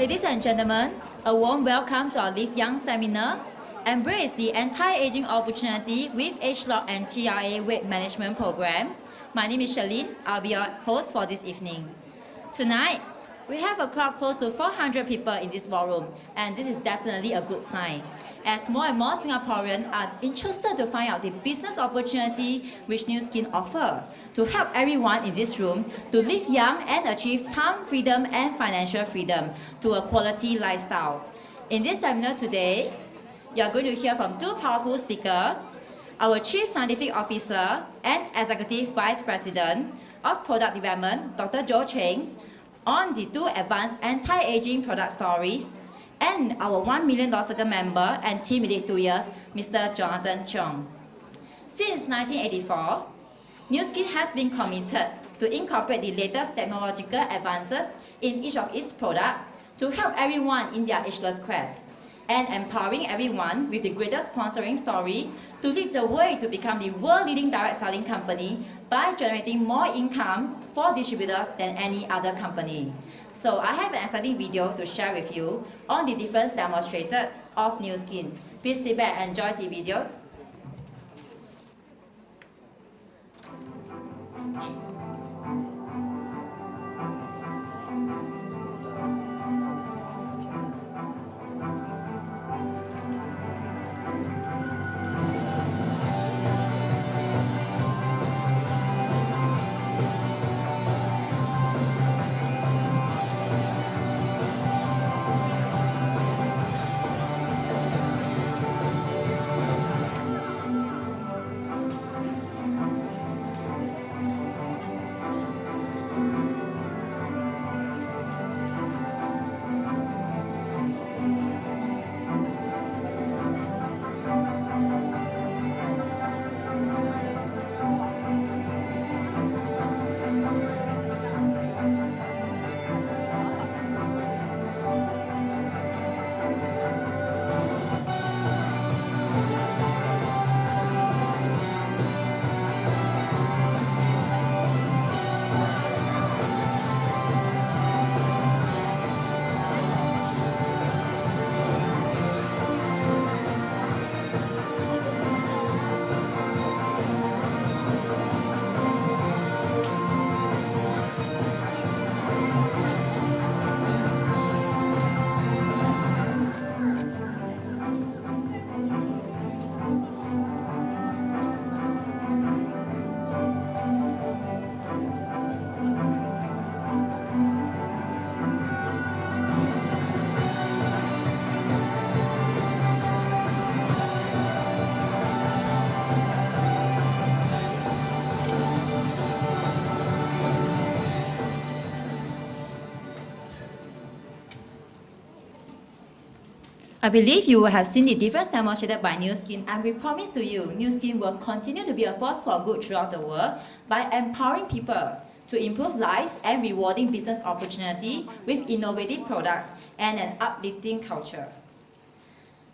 Ladies and gentlemen, a warm welcome to our Live Young seminar. Embrace the anti-aging opportunity with Age-Lock and TRA Weight Management Program. My name is Charlene. I'll be your host for this evening. Tonight, we have a crowd close to 400 people in this ballroom, and this is definitely a good sign, as more and more Singaporeans are interested to find out the business opportunity which Nu Skin offer to help everyone in this room to live young and achieve time freedom and financial freedom to a quality lifestyle. In this seminar today, you are going to hear from two powerful speakers, our Chief Scientific Officer and Executive Vice President of Product Development, Dr. Chang, on the two advanced anti-aging product stories, and our $1 million circle member and team within 2 years, Mr. Chong. Since 1984, Nu Skin has been committed to incorporate the latest technological advances in each of its products to help everyone in their ageless quest, and empowering everyone with the greatest sponsoring story to lead the way to become the world-leading direct selling company by generating more income for distributors than any other company. So I have an exciting video to share with you on the difference demonstrated of Nu Skin. Please sit back and enjoy the video. I believe you will have seen the difference demonstrated by Nu Skin, and we promise to you, Nu Skin will continue to be a force for good throughout the world by empowering people to improve lives and rewarding business opportunity with innovative products and an uplifting culture.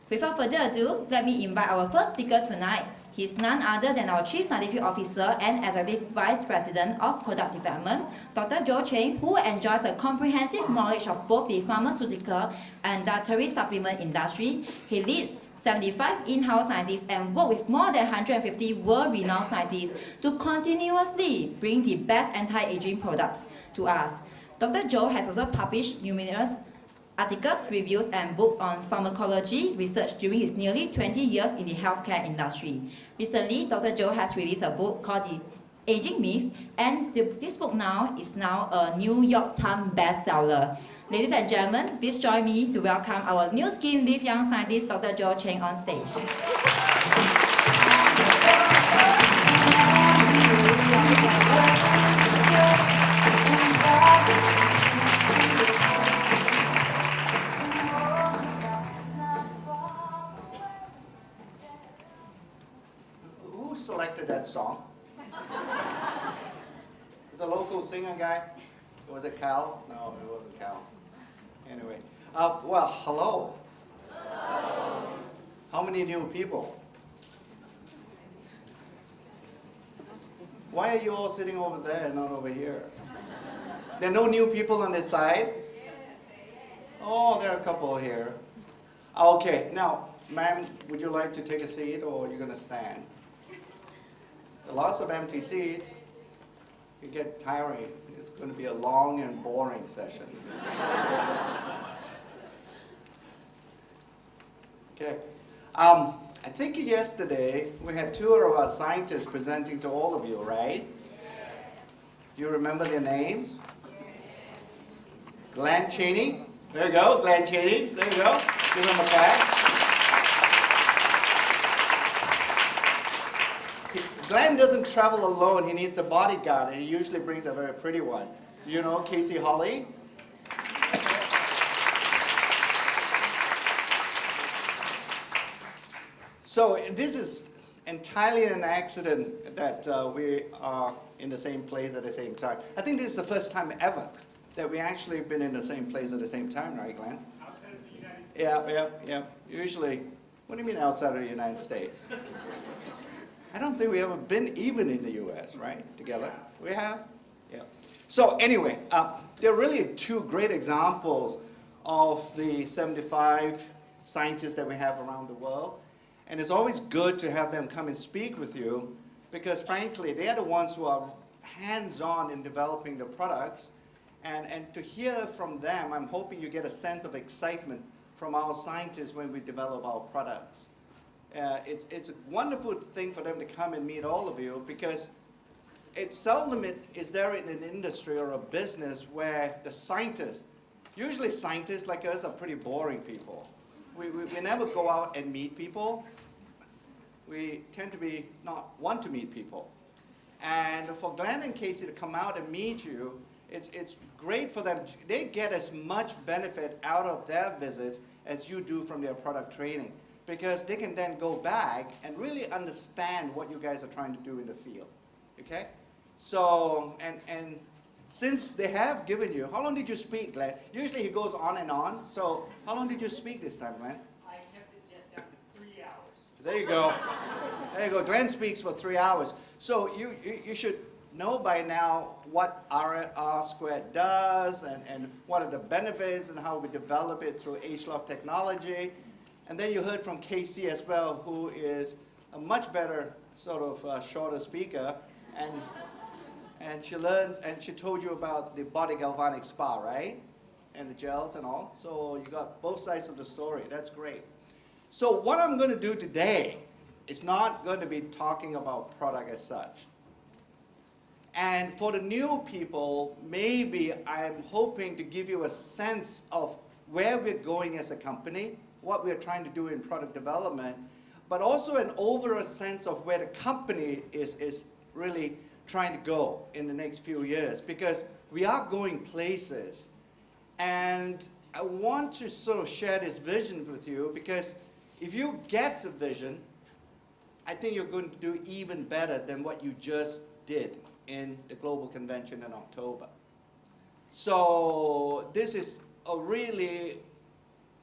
Without further ado, let me invite our first speaker tonight. He's none other than our Chief Scientific Officer and Executive Vice President of Product Development, Dr. Chang, who enjoys a comprehensive knowledge of both the pharmaceutical and dietary supplement industry. He leads 75 in-house scientists and works with more than 150 world-renowned scientists to continuously bring the best anti-aging products to us. Dr. Zhou has also published numerous articles, reviews, and books on pharmacology research during his nearly 20 years in the healthcare industry. Recently, Dr. Zhou has released a book called The Aging Myth, and this book is now a New York Times bestseller. Ladies and gentlemen, please join me to welcome our Nu Skin Live Young scientist, Dr. Chang, on stage. Who selected that song? The local singer guy? Was it Cal? No, it wasn't Cal. Anyway, well, hello. Hello. How many new people? Why are you all sitting over there and not over here? There are no new people on this side? Oh, there are a couple here. Okay, now, ma'am, would you like to take a seat or are you going to stand? Lots of empty seats. You get tiring. It's going to be a long and boring session. Okay. I think yesterday we had two of our scientists presenting to all of you, right? Yes. You remember their names? Yes. Glenn Cheney. There you go, Glenn Cheney. There you go. Give him a clap. Glenn doesn't travel alone. He needs a bodyguard, and he usually brings a very pretty one. You know Casey Holly? So this is entirely an accident that we are in the same place at the same time. I think this is the first time ever that we actually been in the same place at the same time, right, Glenn? Outside of the United States. Yeah. Usually, what do you mean outside of the United States? I don't think we ever been even in the U.S., right, together? We have? Yeah. So anyway, there are really two great examples of the 75 scientists that we have around the world. And it's always good to have them come and speak with you because, frankly, they are the ones who are hands-on in developing the products. And to hear from them, I'm hoping you get a sense of excitement from our scientists when we develop our products. It's a wonderful thing for them to come and meet all of you because it's seldom is there in an industry or a business where the scientists, usually scientists like us are pretty boring people. We never go out and meet people. We tend to not want to meet people. And for Glenn and Casey to come out and meet you, it's great for them. They get as much benefit out of their visits as you do from their product training because they can then go back and really understand what you guys are trying to do in the field. Okay? So, and since they have given you, how long did you speak, Glenn? Usually he goes on and on. So how long did you speak this time, Glenn? I kept it just down to 3 hours. There you go. There you go. Glenn speaks for 3 hours. So you should know by now what R squared does and what are the benefits and how we develop it through H-Log technology. And then you heard from Casey as well, who is a much better sort of shorter speaker. And she learns, and she told you about the body galvanic spa, right? And the gels and all. So you got both sides of the story. That's great. So what I'm going to do today is not going to be talking about product as such. And for the new people, maybe I'm hoping to give you a sense of where we're going as a company, what we're trying to do in product development, but also an overall sense of where the company is really trying to go in the next few years, because we are going places. And I want to sort of share this vision with you, because if you get the vision, I think you're going to do even better than what you just did in the global convention in October. So this is really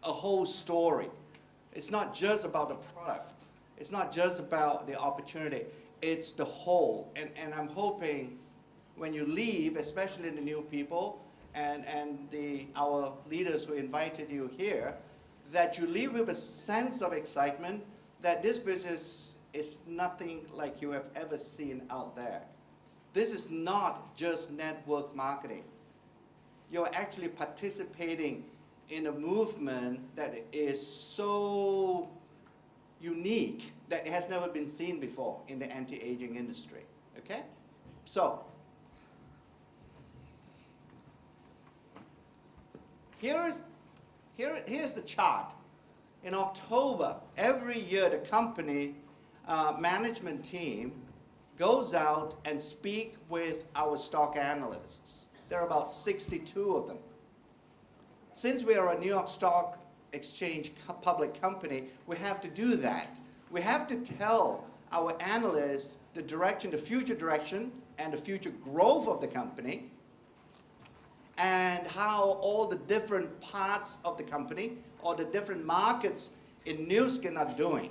a whole story. It's not just about the product. It's not just about the opportunity. It's the whole. And I'm hoping when you leave, especially the new people and our leaders who invited you here, that you leave with a sense of excitement that this business is nothing like you have ever seen out there. This is not just network marketing. You're actually participating in a movement that is so unique that it has never been seen before in the anti-aging industry. Okay? So, here's the chart. In October, every year the company management team goes out and speak with our stock analysts. There are about 62 of them. Since we are a New York Stock Exchange public company, we have to do that. We have to tell our analysts the direction, the future direction, and the future growth of the company, and how all the different parts of the company or the different markets in Nu Skin are doing.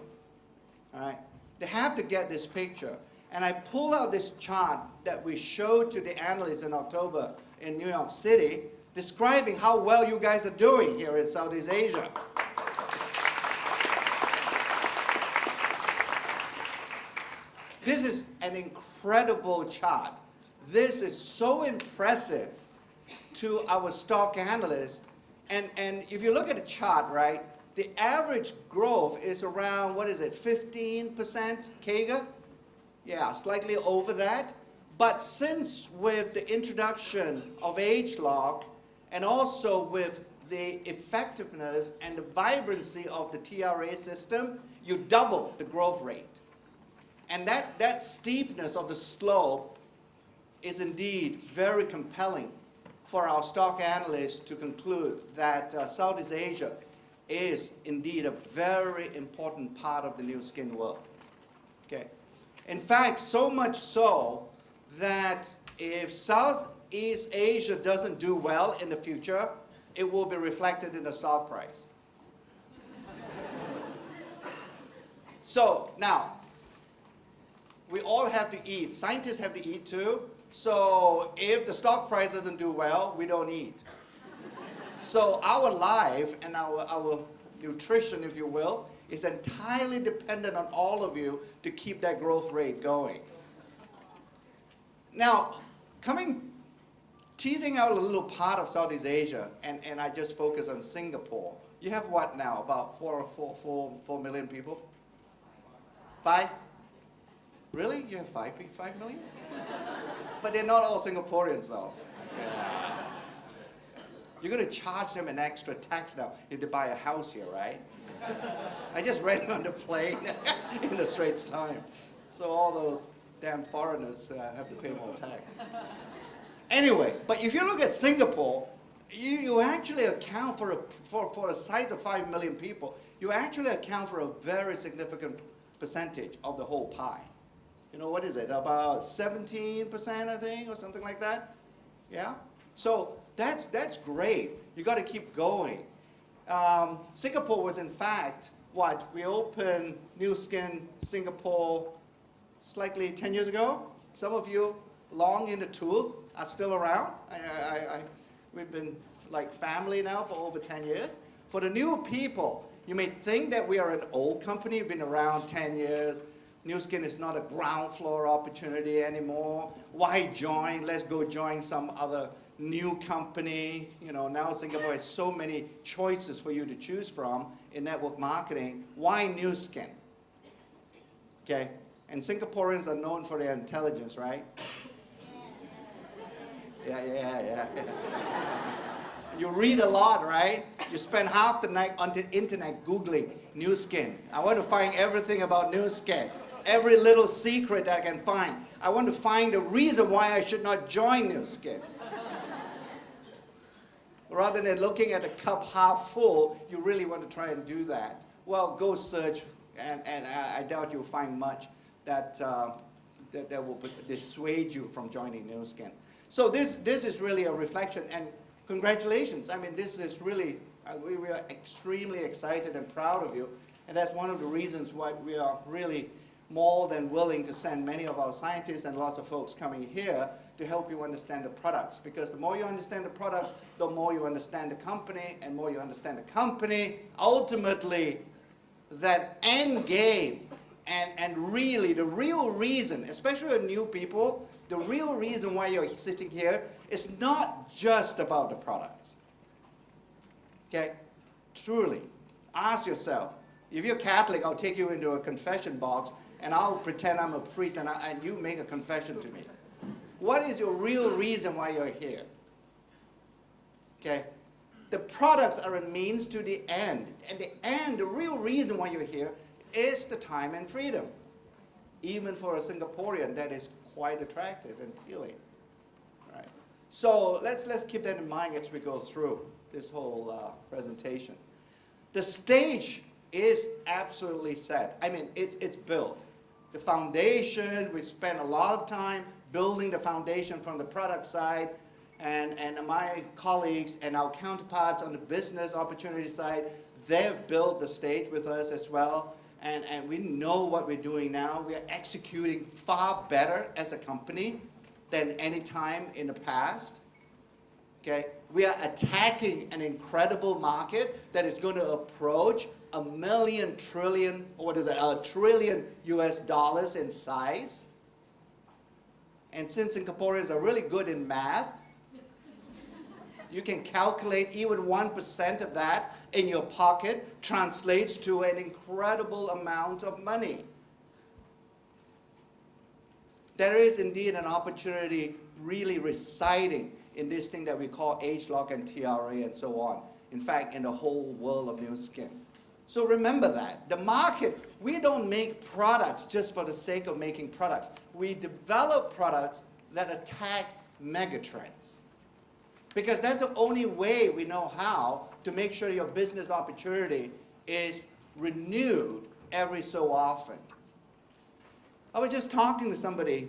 All right? They have to get this picture. And I pull out this chart that we showed to the analysts in October in New York City describing how well you guys are doing here in Southeast Asia. This is an incredible chart. This is so impressive to our stock analysts. And if you look at the chart, right, the average growth is around, what is it, 15% CAGR? Yeah, slightly over that. But since with the introduction of ageLOC and also with the effectiveness and the vibrancy of the TRA system, you double the growth rate. And that steepness of the slope is indeed very compelling for our stock analysts to conclude that Southeast Asia is indeed a very important part of the new skin world. Okay. In fact, so much so that if Southeast Asia doesn't do well in the future, it will be reflected in the stock price. So now, we all have to eat. Scientists have to eat too. So if the stock price doesn't do well, we don't eat. So our life and our nutrition, if you will, is entirely dependent on all of you to keep that growth rate going. Now, teasing out a little part of Southeast Asia, and I just focus on Singapore. You have what now? About 4 million people? 5? Really? You have 5 million? But they're not all Singaporeans, though. Yeah. You're going to charge them an extra tax now if they buy a house here, right? I just read it on the plane in the Straits Times. So all those damn foreigners have to pay more tax. Anyway, but if you look at Singapore, you actually account for a size of 5 million people, you actually account for a very significant percentage of the whole pie. You know, what is it? About 17%, I think, or something like that? Yeah? So that's great. You got to keep going. Singapore was, in fact, what? We opened Nu Skin Singapore slightly 10 years ago. Some of you long in the tooth are still around. We've been like family now for over 10 years. For the new people, you may think that we are an old company. We've been around 10 years. Nu Skin is not a ground floor opportunity anymore. Why join? Let's go join some other new company. You know, now Singapore has so many choices for you to choose from in network marketing. Why Nu Skin? Okay, and Singaporeans are known for their intelligence, right? Yeah. You read a lot, right? You spend half the night on the internet Googling Nu Skin. I want to find everything about Nu Skin. Every little secret I can find. I want to find the reason why I should not join Nu Skin. Rather than looking at the cup half full, you really want to try and do that. Well, go search, and I doubt you'll find much that will dissuade you from joining Nu Skin. So this is really a reflection, and congratulations. I mean, this is really, we are extremely excited and proud of you, and that's one of the reasons why we are really more than willing to send many of our scientists and lots of folks coming here to help you understand the products. Because the more you understand the products, the more you understand the company, and more you understand the company, ultimately, that end game and really the real reason, especially with new people, the real reason why you're sitting here is not just about the products. Okay? Truly, ask yourself. If you're Catholic, I'll take you into a confession box and I'll pretend I'm a priest and you make a confession to me. What is your real reason why you're here? Okay? The products are a means to the end. And the real reason why you're here is the time and freedom. Even for a Singaporean, that is quite attractive and appealing. Right? So let's keep that in mind as we go through this whole presentation. The stage is absolutely set. I mean, it's built. The foundation, we spent a lot of time building the foundation from the product side, and my colleagues and our counterparts on the business opportunity side, they've built the stage with us as well, and we know what we're doing now. We are executing far better as a company than any time in the past. Okay? We are attacking an incredible market that is going to approach $1 trillion US dollars in size. And since Singaporeans are really good in math, you can calculate even 1% of that in your pocket translates to an incredible amount of money. There is indeed an opportunity really residing in this thing that we call ageLOC and TRA and so on. In fact, in the whole world of Nu Skin. So remember that. The market, we don't make products just for the sake of making products. We develop products that attack megatrends. Because that's the only way we know how to make sure your business opportunity is renewed every so often. I was just talking to somebody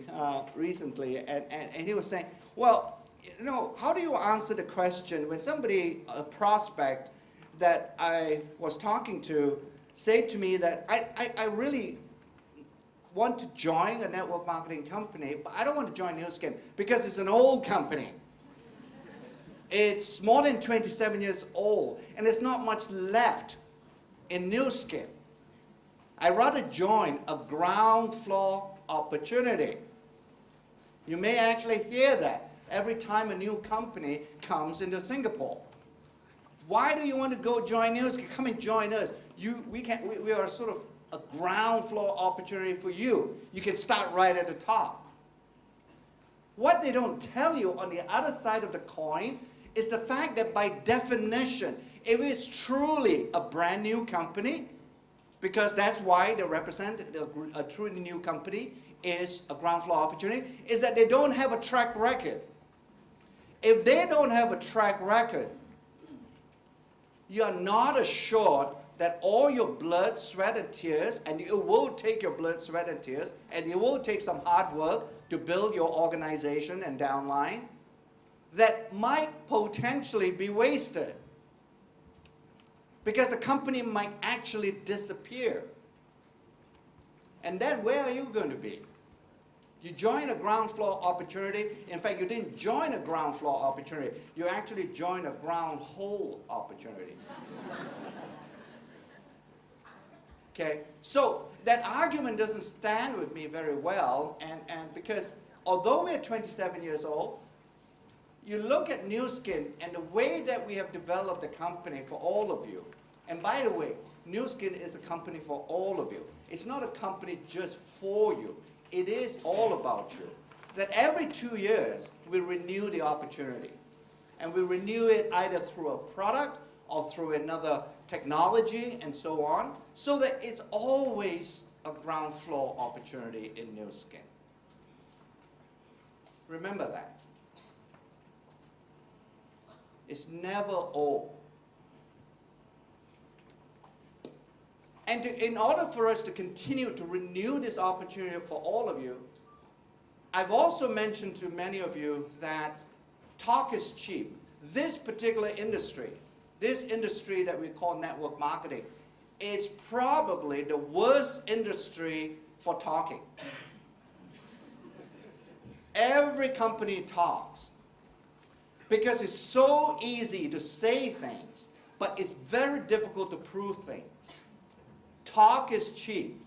recently, and he was saying, well, you know, how do you answer the question when somebody, a prospect that I was talking to, say to me that I really want to join a network marketing company, but I don't want to join Nu Skin because it's an old company. It's more than 27 years old, and there's not much left in Nu Skin. I'd rather join a ground floor opportunity. You may actually hear that every time a new company comes into Singapore. Why do you want to go join Nu Skin? Come and join us. We are sort of a ground floor opportunity for you. You can start right at the top. What they don't tell you on the other side of the coin is the fact that by definition, if it's truly a brand new company, because that's why they represent a truly new company is a ground floor opportunity, is that they don't have a track record. If they don't have a track record, you are not assured that all your blood, sweat, and tears, and you will take your blood, sweat, and tears, and you will take some hard work to build your organization and downline, that might potentially be wasted. Because the company might actually disappear. And then where are you going to be? You join a ground floor opportunity. In fact, you didn't join a ground floor opportunity. You actually joined a ground hole opportunity. Okay, so that argument doesn't stand with me very well, and because although we're 27 years old, you look at Nu Skin and the way that we have developed the company for all of you. And by the way, Nu Skin is a company for all of you. It's not a company just for you. It is all about you. That every 2 years, we renew the opportunity. And we renew it either through a product or through another technology and so on, so that it's always a ground floor opportunity in Nu Skin. Remember that. It's never all. And in order for us to continue to renew this opportunity for all of you, I've also mentioned to many of you that talk is cheap. This particular industry, this industry that we call network marketing, is probably the worst industry for talking. Every company talks. Because it's so easy to say things, but it's very difficult to prove things. Talk is cheap.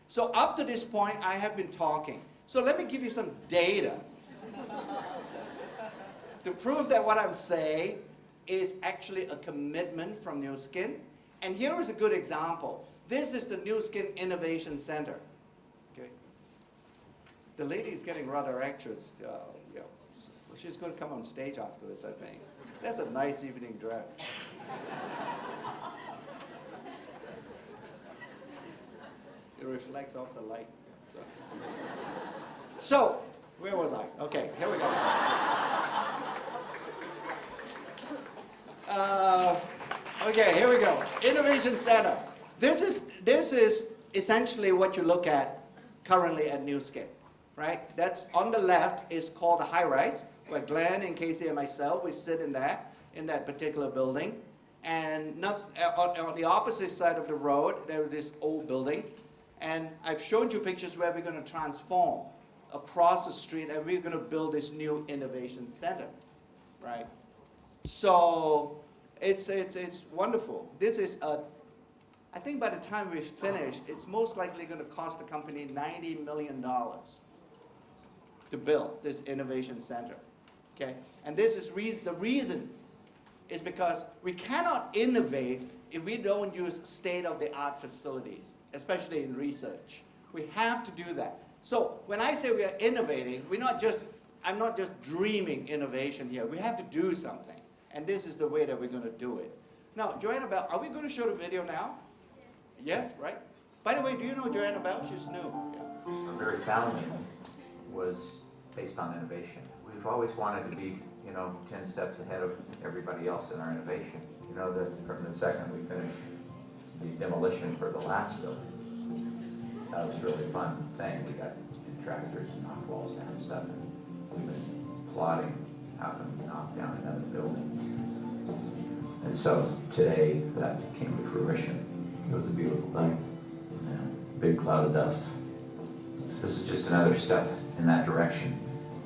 So up to this point, I have been talking. So let me give you some data to prove that what I'm saying is actually a commitment from Nu Skin. And here is a good example. This is the Nu Skin Innovation Center. Okay. The lady is getting rather anxious. She's going to come on stage after this, I think. That's a nice evening dress. It reflects off the light. So, where was I? Okay, here we go. Okay, here we go. Innovation Center. This is essentially what you look at currently at Nu Skin, right? That's on the left is called the high rise, where Glenn and Casey and myself, we sit in that particular building. And on the opposite side of the road, there is this old building. And I've shown you pictures where we're going to transform across the street, and we're going to build this new innovation center. right? So it's wonderful. This is I think by the time we finish, it's most likely going to cost the company $90 million to build this innovation center, okay? And this is the reason is because we cannot innovate if we don't use state-of-the-art facilities, especially in research. We have to do that. So when I say we are innovating, I'm not just dreaming innovation here. We have to do something. And this is the way that we're going to do it. Now, Joanna Bell, are we going to show the video now? Yes, right? By the way, do you know Joanna Bell? She's new. Yeah. Our very founding was based on innovation. We've always wanted to be, 10 steps ahead of everybody else in our innovation. You know that from the second we finished the demolition for the last building, that was a really fun thing. We got tractors and knocked walls down and stuff, and we've been plotting how can we knock down another building. And so today that came to fruition. It was a beautiful thing. Yeah, big cloud of dust. This is just another step in that direction,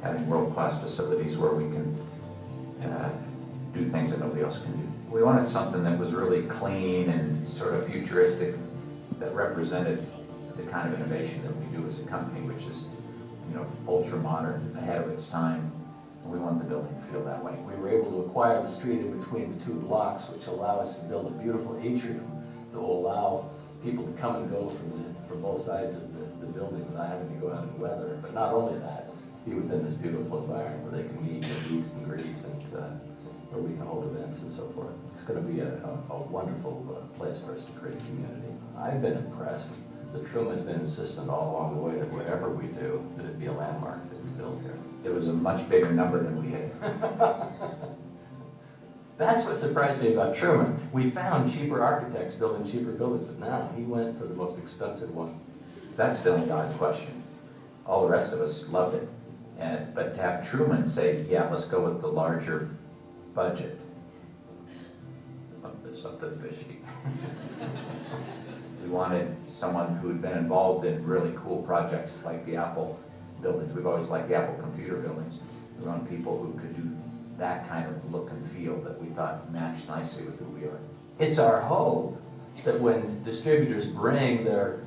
having world-class facilities where we can do things that nobody else can do. We wanted something that was really clean and sort of futuristic, that represented the kind of innovation that we do as a company, which is, ultra-modern, ahead of its time. And we want the building to feel that way. We were able to acquire the street in between the two blocks, which allow us to build a beautiful atrium that will allow people to come and go from both sides of the building without having to go out in the weather. But not only that, be within this beautiful environment where they can meet and greet and where we can hold events and so forth. It's going to be a wonderful place for us to create a community. I've been impressed that Truman's been insistent all along the way that whatever we do, that it be a landmark that we build here. It was a much bigger number than we had. That's what surprised me about Truman. We found cheaper architects building cheaper buildings, but now he went for the most expensive one. That's still a God question. All the rest of us loved it. But to have Truman say, yeah, let's go with the larger budget, something fishy. We wanted someone who had been involved in really cool projects like the Apple buildings. We've always liked the Apple computer buildings. We wanted people who could do that kind of look and feel that we thought matched nicely with who we are. It's our hope that when distributors bring their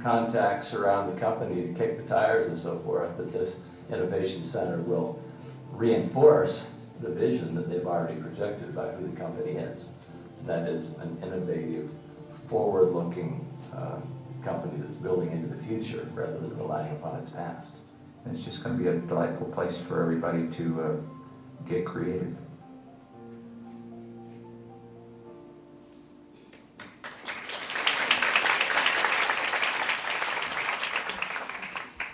contacts around the company to kick the tires and so forth, that this innovation center will reinforce the vision that they've already projected about who the company is. That is an innovative, forward-looking company that's building into the future rather than relying upon its past. And it's just going to be a delightful place for everybody to get creative.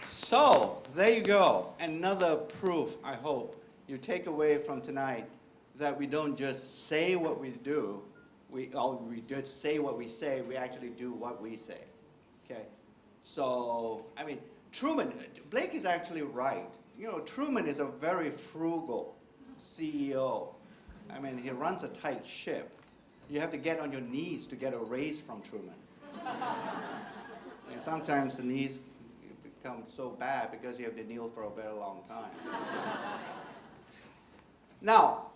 So, there you go. Another proof, I hope, you take away from tonight that we don't just say what we do, we just say what we say, we actually do what we say. Okay? So, I mean, Blake is actually right. Truman is a very frugal CEO. I mean, he runs a tight ship. You have to get on your knees to get a raise from Truman. And sometimes the knees become so bad because you have to kneel for a very long time. Now,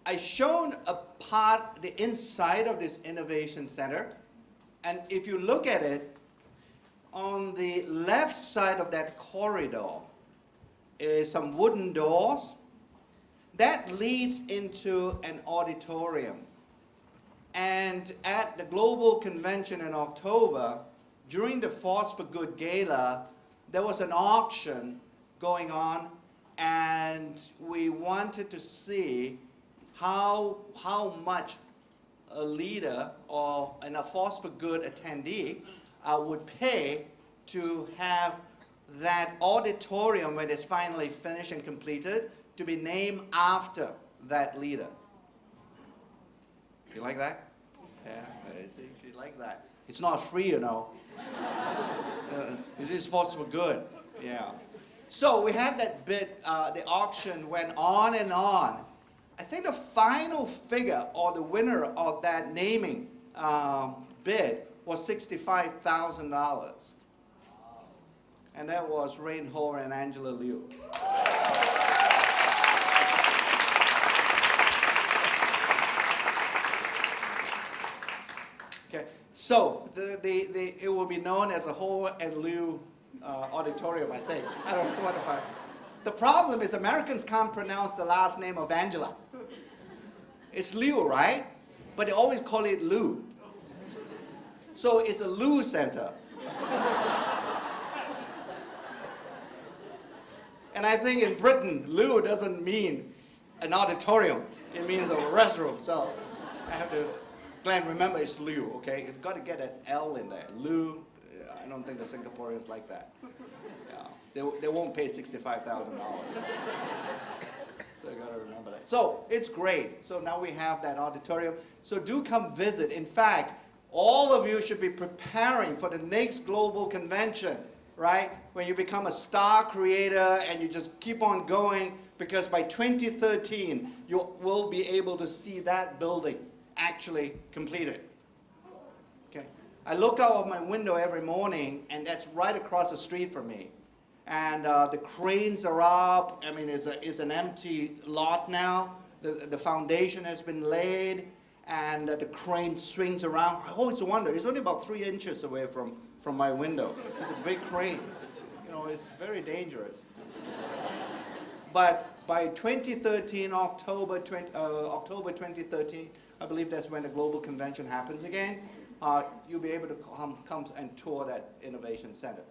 I've shown the inside of this innovation center, and if you look at it, on the left side of that corridor is some wooden doors. That leads into an auditorium. And at the Global Convention in October, during the Force for Good Gala, there was an auction going on, and we wanted to see how much a leader or a Force for Good attendee would pay to have that auditorium, when it's finally finished and completed, to be named after that leader. You like that? Yeah, I see she like that. It's not free, you know. This is Force for Good. Yeah. So we had that bid, the auction went on and on. I think the final figure, or the winner of that naming bid, was $65,000. And that was Rain Ho and Angela Liu. So it will be known as a Ho and Liu auditorium, I think. I don't know what to find. The problem is Americans can't pronounce the last name of Angela. It's Liu, right? But they always call it Liu. So it's a Liu Center. And I think in Britain, Liu doesn't mean an auditorium. It means a restroom. So I have to, Glenn, remember it's Liu, okay? You've got to get an L in there. Liu, I don't think the Singaporeans like that. Yeah. They won't pay $65,000. So you got to remember that. So it's great. So now we have that auditorium. So do come visit. In fact, all of you should be preparing for the next global convention, right? When you become a star creator and you just keep on going, because by 2013, you will be able to see that building actually completed. Okay. I look out of my window every morning, and that's right across the street from me. And the cranes are up. I mean, it's an empty lot now. The foundation has been laid, and the crane swings around. Oh, it's a wonder. It's only about 3 inches away from my window. It's a big crane. You know, it's very dangerous. But by 2013, October 2013, I believe that's when the global convention happens again, you'll be able to come and tour that innovation center.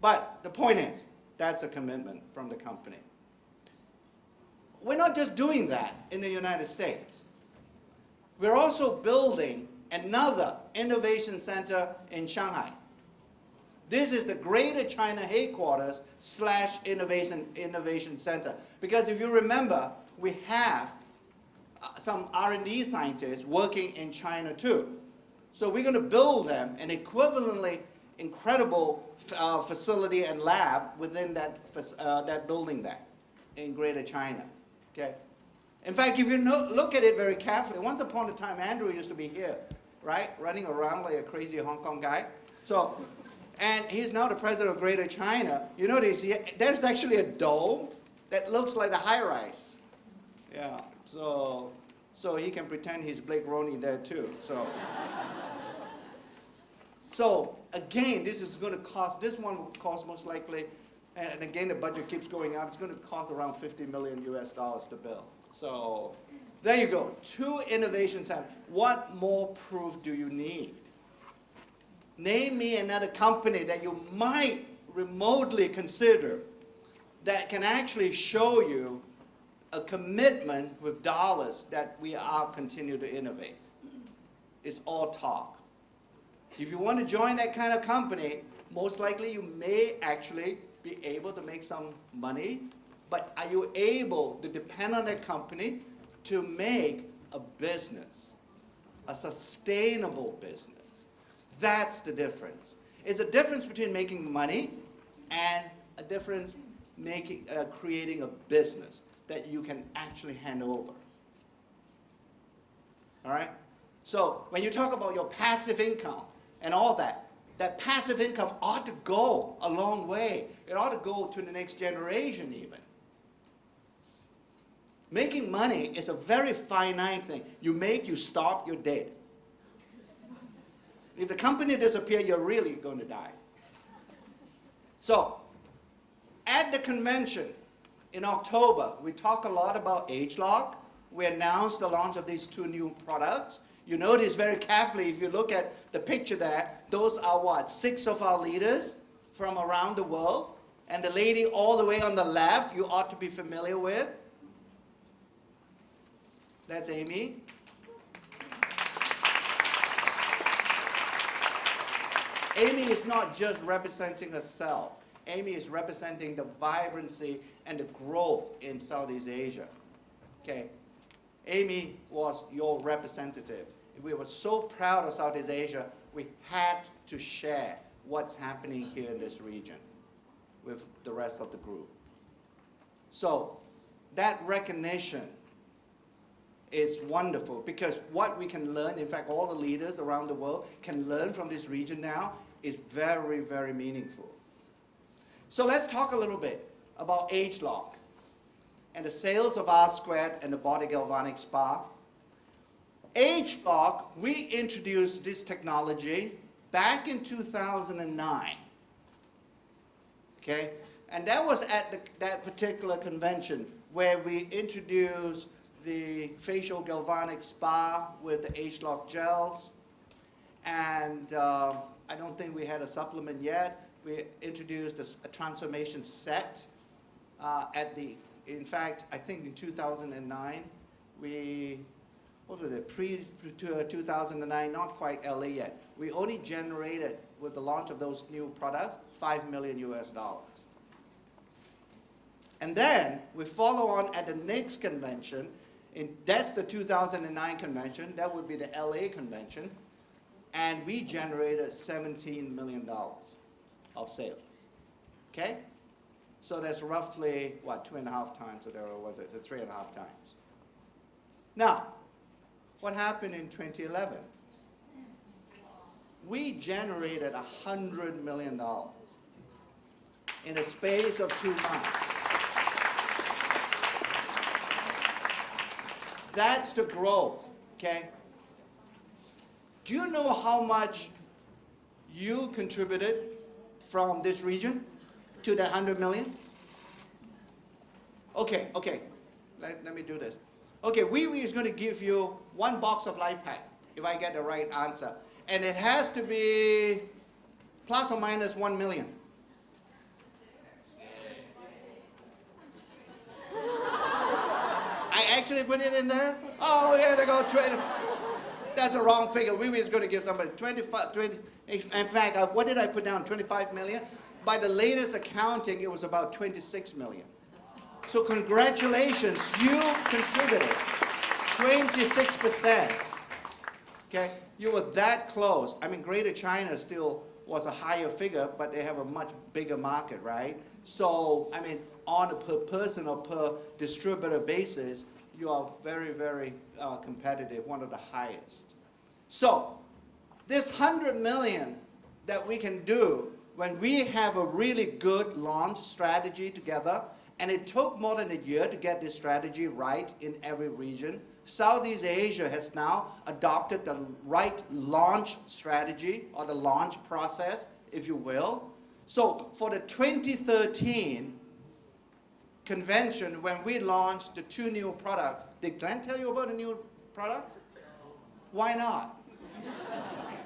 But the point is, that's a commitment from the company. We're not just doing that in the United States. We're also building another innovation center in Shanghai. This is the Greater China Headquarters / Innovation Center. Because if you remember, we have some R&D scientists working in China too. So we're going to build them an equivalently incredible facility and lab within that building there in Greater China. Okay? In fact, if you look at it very carefully, once upon a time, Andrew used to be here, right? Running around like a crazy Hong Kong guy. So, and he's now the president of Greater China. You notice there's actually a dome that looks like a high-rise. Yeah, so he can pretend he's Blake Roney there too. So again, this is going to cost, this one will cost most likely, and again the budget keeps going up, it's going to cost around $50 million to build. So there you go, 2 innovation centers. What more proof do you need? Name me another company that you might remotely consider that can actually show you a commitment with dollars that we are continue to innovate. It's all talk. If you want to join that kind of company, most likely you may actually be able to make some money, but are you able to depend on that company to make a business, a sustainable business? That's the difference. It's a difference between making money and a difference creating a business that you can actually hand over. All right? So when you talk about your passive income and all that, that passive income ought to go a long way. It ought to go to the next generation even. Making money is a very finite thing. You make, you stop, you're dead. If the company disappears, you're really going to die. So, at the convention in October, we talk a lot about ageLOC. We announced the launch of these 2 new products. You notice very carefully, if you look at the picture there, those are what? 6 of our leaders from around the world. And the lady all the way on the left, you ought to be familiar with. That's Amy. Amy is not just representing herself. Amy is representing the vibrancy and the growth in Southeast Asia. Okay? Amy was your representative. We were so proud of Southeast Asia, we had to share what's happening here in this region with the rest of the group. So that recognition is wonderful, because what we can learn, in fact all the leaders around the world can learn from this region now, is very, very meaningful. So let's talk a little bit about ageLOC and the sales of R² and the Body Galvanic Spa. H-Lock, we introduced this technology back in 2009. Okay? And that was at that particular convention where we introduced the facial galvanic spa with the H-Lock gels. And I don't think we had a supplement yet. We introduced a transformation set in fact, I think in 2009, what was it, pre-2009, not quite LA yet. We only generated, with the launch of those new products, $5 million US. And then we follow on at the next convention, that's the 2009 convention, that would be the LA convention, and we generated $17 million of sales, okay? So that's roughly, what, 2.5 times, or was it 3.5 times? Now, what happened in 2011? We generated $100 million in a space of 2 months. That's the growth, okay? Do you know how much you contributed from this region to the 100 million? Okay, let me do this. Okay, Wee is going to give you 1 box of light pack, if I get the right answer. And it has to be plus or minus 1 million. I actually put it in there? Oh, yeah, they go 20. That's the wrong figure. Wee is going to give somebody 25, 20. In fact, what did I put down? 25 million? By the latest accounting, it was about 26 million. So congratulations, you contributed 26%. Okay, you were that close. I mean, Greater China still was a higher figure, but they have a much bigger market, right? So, I mean, on a per person or per distributor basis, you are very, very competitive, one of the highest. So, this 100 million that we can do when we have a really good launch strategy together, and it took more than a year to get this strategy right in every region. Southeast Asia has now adopted the right launch strategy, or the launch process, if you will. So for the 2013 convention, when we launched the 2 new products, did Glenn tell you about the new products? Why not? I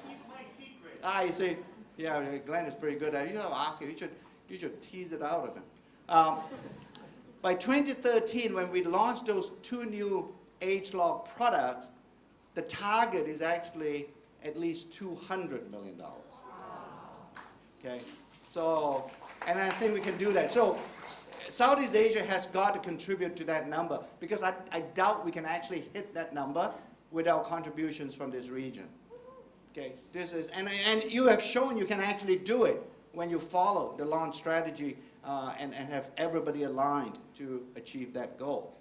keep my secret. Ah, you see, yeah, Glenn is pretty good at it. You have to ask him. You should tease it out of him. By 2013, when we launched those 2 new H-Lock products, the target is actually at least $200 million. Okay, so, and I think we can do that. So Southeast Asia has got to contribute to that number, because I doubt we can actually hit that number without contributions from this region. Okay, this is, and you have shown you can actually do it when you follow the launch strategy and have everybody aligned to achieve that goal.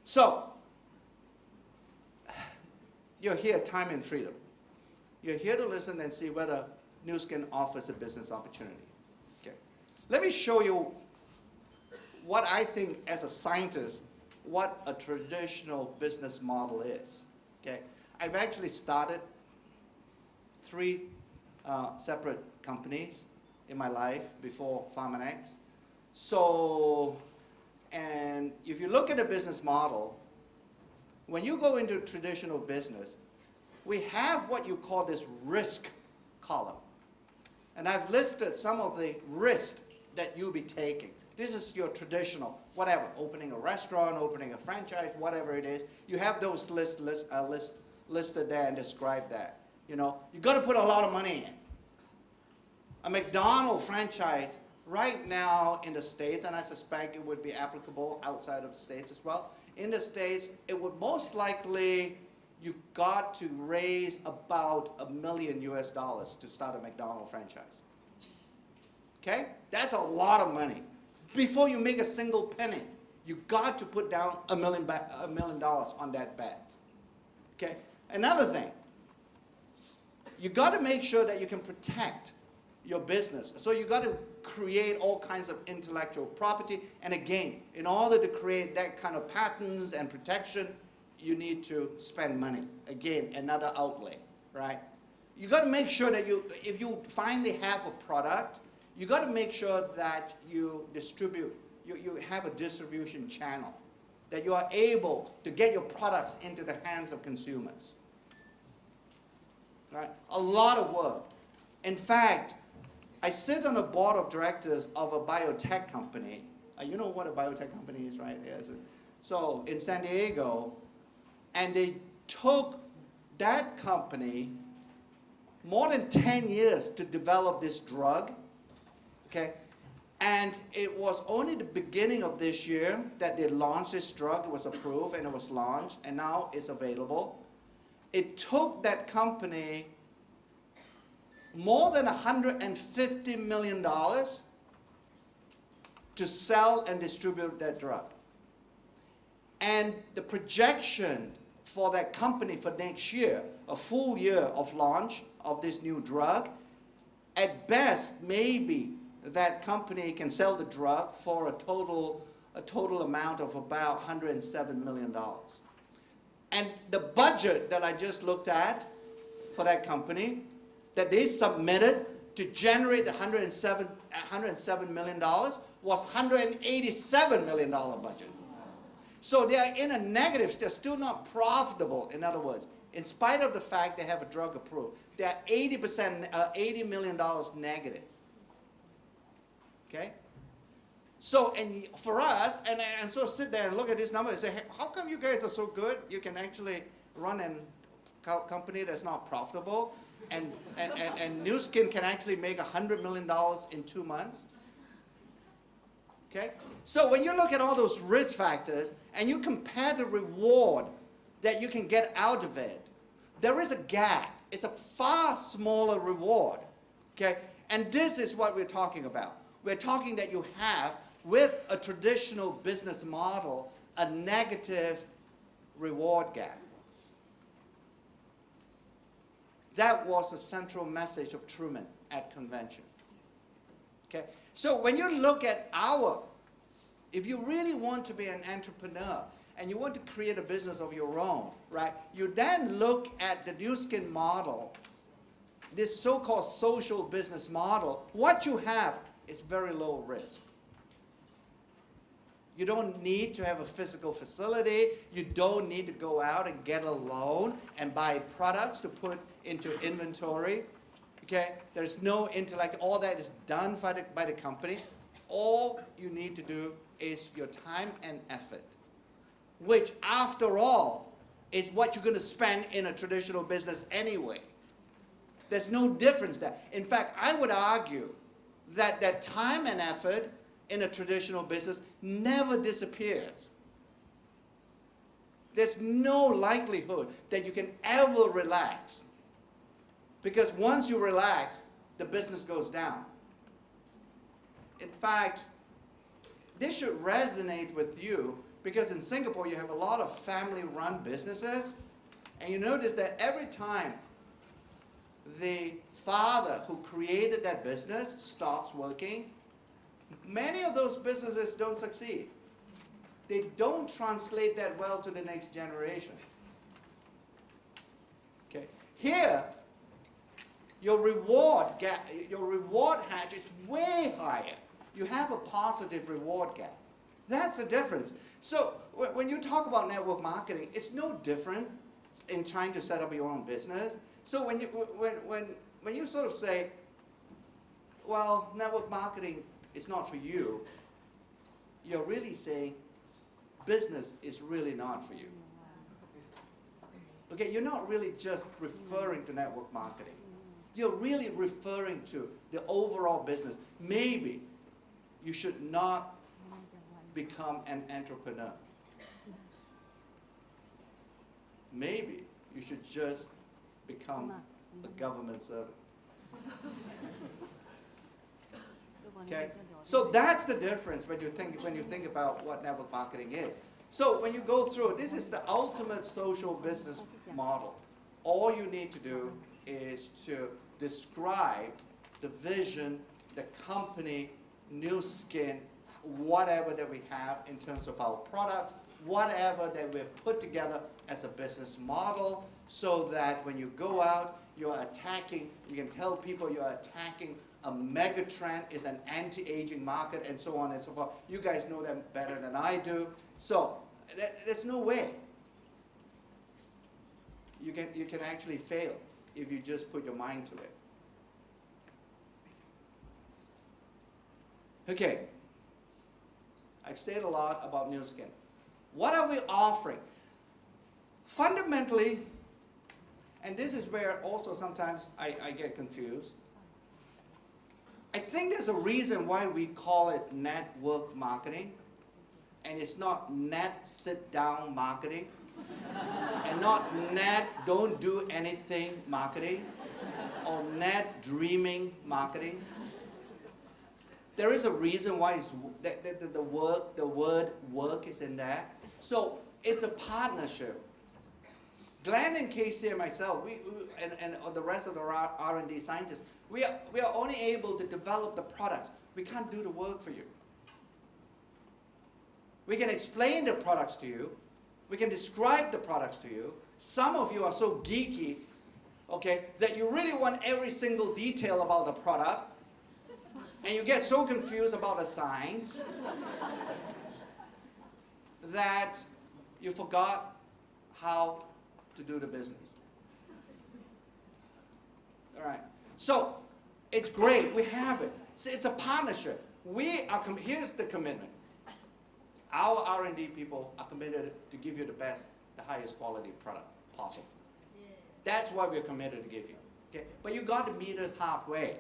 So, you're here, time and freedom. You're here to listen and see whether Nu Skin offers a business opportunity. Okay. Let me show you what I think, as a scientist, what a traditional business model is. Okay. I've actually started 3 separate companies in my life before Pharmanex. So, and if you look at a business model, when you go into traditional business, we have what you call this risk column. And I've listed some of the risks that you'll be taking. This is your traditional, whatever, opening a restaurant, opening a franchise, whatever it is. You have those listed there and describe that. You know, you've got to put a lot of money in. A McDonald's franchise right now in the States, and I suspect it would be applicable outside of the States as well, in the States, it would most likely, you got to raise about $1 million US to start a McDonald's franchise. Okay? That's a lot of money. Before you make a single penny, you got to put down $1 million on that bet. Okay? Another thing, you got to make sure that you can protect your business. So you got to create all kinds of intellectual property. And again, in order to create that kind of patents and protection, you need to spend money. Again, another outlay, right? You got to make sure that if you finally have a product, you got to make sure that you distribute, you have a distribution channel, that you are able to get your products into the hands of consumers. Right? A lot of work. In fact, I sit on the board of directors of a biotech company. You know what a biotech company is, right? Yes. So in San Diego, and they took that company more than 10 years to develop this drug, okay? And it was only the beginning of this year that they launched this drug. It was approved and it was launched, and now it's available. It took that company more than $150 million to sell and distribute that drug. And the projection for that company for next year, a full year of launch of this new drug, at best, maybe that company can sell the drug for a total amount of about $107 million. And the budget that I just looked at for that company, that they submitted to generate the $107 million was $187 million budget. So they are in a negative, they're still not profitable, in other words. In spite of the fact they have a drug approved, they are $80 million negative. Okay? So, and for us, and so sit there and look at this number and say, hey, how come you guys are so good? You can actually run a company that's not profitable, and New Skin can actually make $100 million in 2 months. Okay? So when you look at all those risk factors and you compare the reward that you can get out of it, there is a gap. It's a far smaller reward. Okay? And this is what we're talking about. We're talking that you have, with a traditional business model, a negative reward gap. That was the central message of Truman at convention. Okay? So when you look at if you really want to be an entrepreneur and you want to create a business of your own, right, you then look at the New Skin model, this so-called social business model. What you have is very low risk. You don't need to have a physical facility. You don't need to go out and get a loan and buy products to put into inventory. Okay? There's no intellect. All that is done by the company. All you need to do is your time and effort, which, after all, is what you're going to spend in a traditional business anyway. There's no difference there. In fact, I would argue that that time and effort in a traditional business never disappears. There's no likelihood that you can ever relax, because once you relax, the business goes down. In fact, this should resonate with you, because in Singapore you have a lot of family-run businesses, and you notice that every time the father who created that business stops working, many of those businesses don't succeed. They don't translate that well to the next generation. Okay. Here, your reward hatch is way higher. You have a positive reward gap. That's the difference. So when you talk about network marketing, it's no different in trying to set up your own business. So when you sort of say, well, network marketing is not for you, you're really saying business is really not for you. Okay, you're not really just referring to network marketing. You're really referring to the overall business. Maybe you should not become an entrepreneur. Maybe you should just become a government servant. Okay? So that's the difference when you think about what network marketing is. So when you go through, this is the ultimate social business model. All you need to do is to describe the vision, the company, New Skin, whatever that we have in terms of our products whatever that we've put together as a business model, so that when you go out, you're attacking, you can tell people you're attacking a mega trend, is an anti-aging market, and so on and so forth. You guys know that better than I do. So there's no way you can actually fail if you just put your mind to it. Okay, I've said a lot about Nu Skin. What are we offering? Fundamentally, and this is where also sometimes I get confused, I think there's a reason why we call it network marketing, and it's not net sit-down marketing, and not net don't do anything marketing, or net dreaming marketing. There is a reason why it's, the word work is in there. So it's a partnership. Glenn and Casey and myself, and the rest of the R&D scientists, we are only able to develop the products. We can't do the work for you. We can explain the products to you. We can describe the products to you. Some of you are so geeky, okay, that you really want every single detail about the product, and you get so confused about the science that you forgot how to do the business. All right. So it's great. We have it. So it's a partnership. Here's the commitment. Our R&D people are committed to give you the best, the highest quality product possible. That's what we're committed to give you. Okay? But you got to meet us halfway.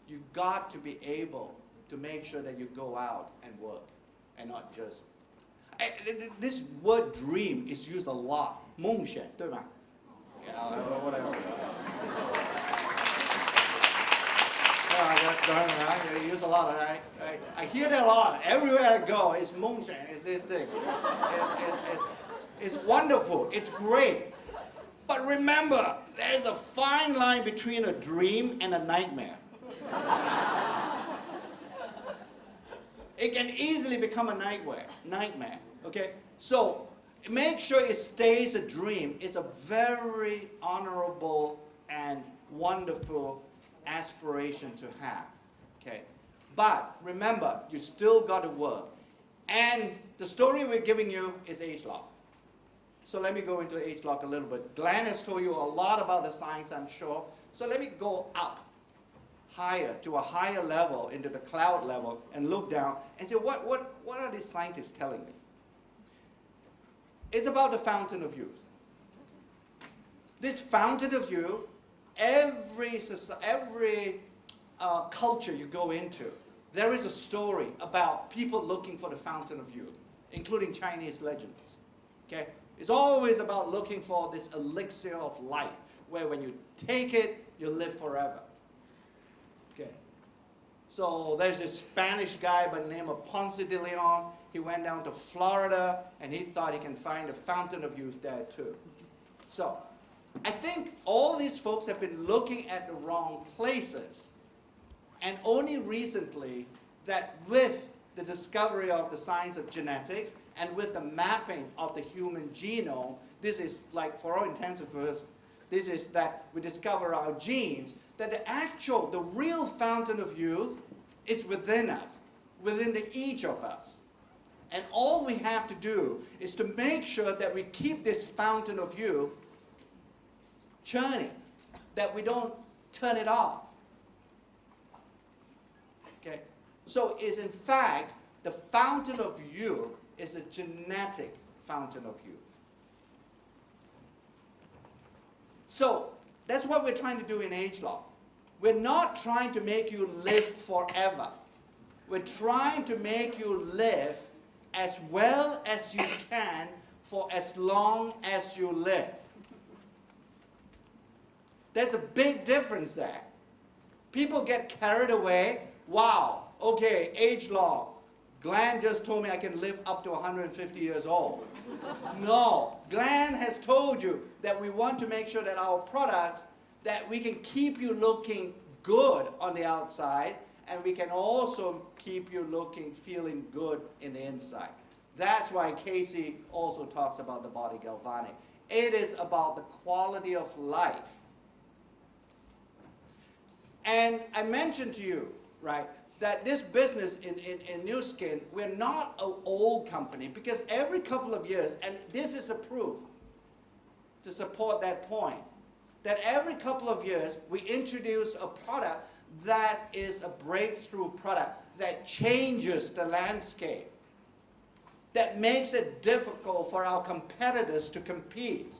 You got to be able to make sure that you go out and work, and not just. This word dream is used a lot. 梦想，对吗? Whatever. You use a lot of that. I hear that a lot. Everywhere I go, it's 梦想, it's this thing. It's wonderful. It's great. But remember, there's a fine line between a dream and a nightmare. It can easily become a nightmare. Okay? So make sure it stays a dream. It's a very honorable and wonderful aspiration to have. Okay? But remember, you still got to work. And the story we're giving you is age-lock. So let me go into age-lock a little bit. Glenn has told you a lot about the science, I'm sure. So let me go up higher, to a higher level, into the cloud level, and look down and say, what are these scientists telling me? It's about the fountain of youth. This fountain of youth, every culture you go into, there is a story about people looking for the fountain of youth, including Chinese legends. Okay? It's always about looking for this elixir of life, where when you take it, you live forever. Okay. So there's this Spanish guy by the name of Ponce de Leon. He went down to Florida, and he thought he can find a fountain of youth there too. So I think all these folks have been looking at the wrong places. And only recently, that with the discovery of the science of genetics and with the mapping of the human genome, this is like, for all intents and purposes, this is that we discover our genes, that the real fountain of youth is within us, within each of us. And all we have to do is to make sure that we keep this fountain of youth churning, that we don't turn it off. Okay? So is in fact, the fountain of youth is a genetic fountain of youth. So that's what we're trying to do in age-lock. We're not trying to make you live forever. We're trying to make you live as well as you can for as long as you live. There's a big difference there. People get carried away. Wow, okay, age-lock. Glenn just told me I can live up to 150 years old. No, Glenn has told you that we want to make sure that our products, that we can keep you looking good on the outside, and we can also keep you feeling good in the inside. That's why Casey also talks about the body galvanic. It is about the quality of life. And I mentioned to you, right, that this business in New Skin, we're not an old company, because every couple of years, and this is a proof to support that point, that every couple of years we introduce a product that is a breakthrough product that changes the landscape, that makes it difficult for our competitors to compete.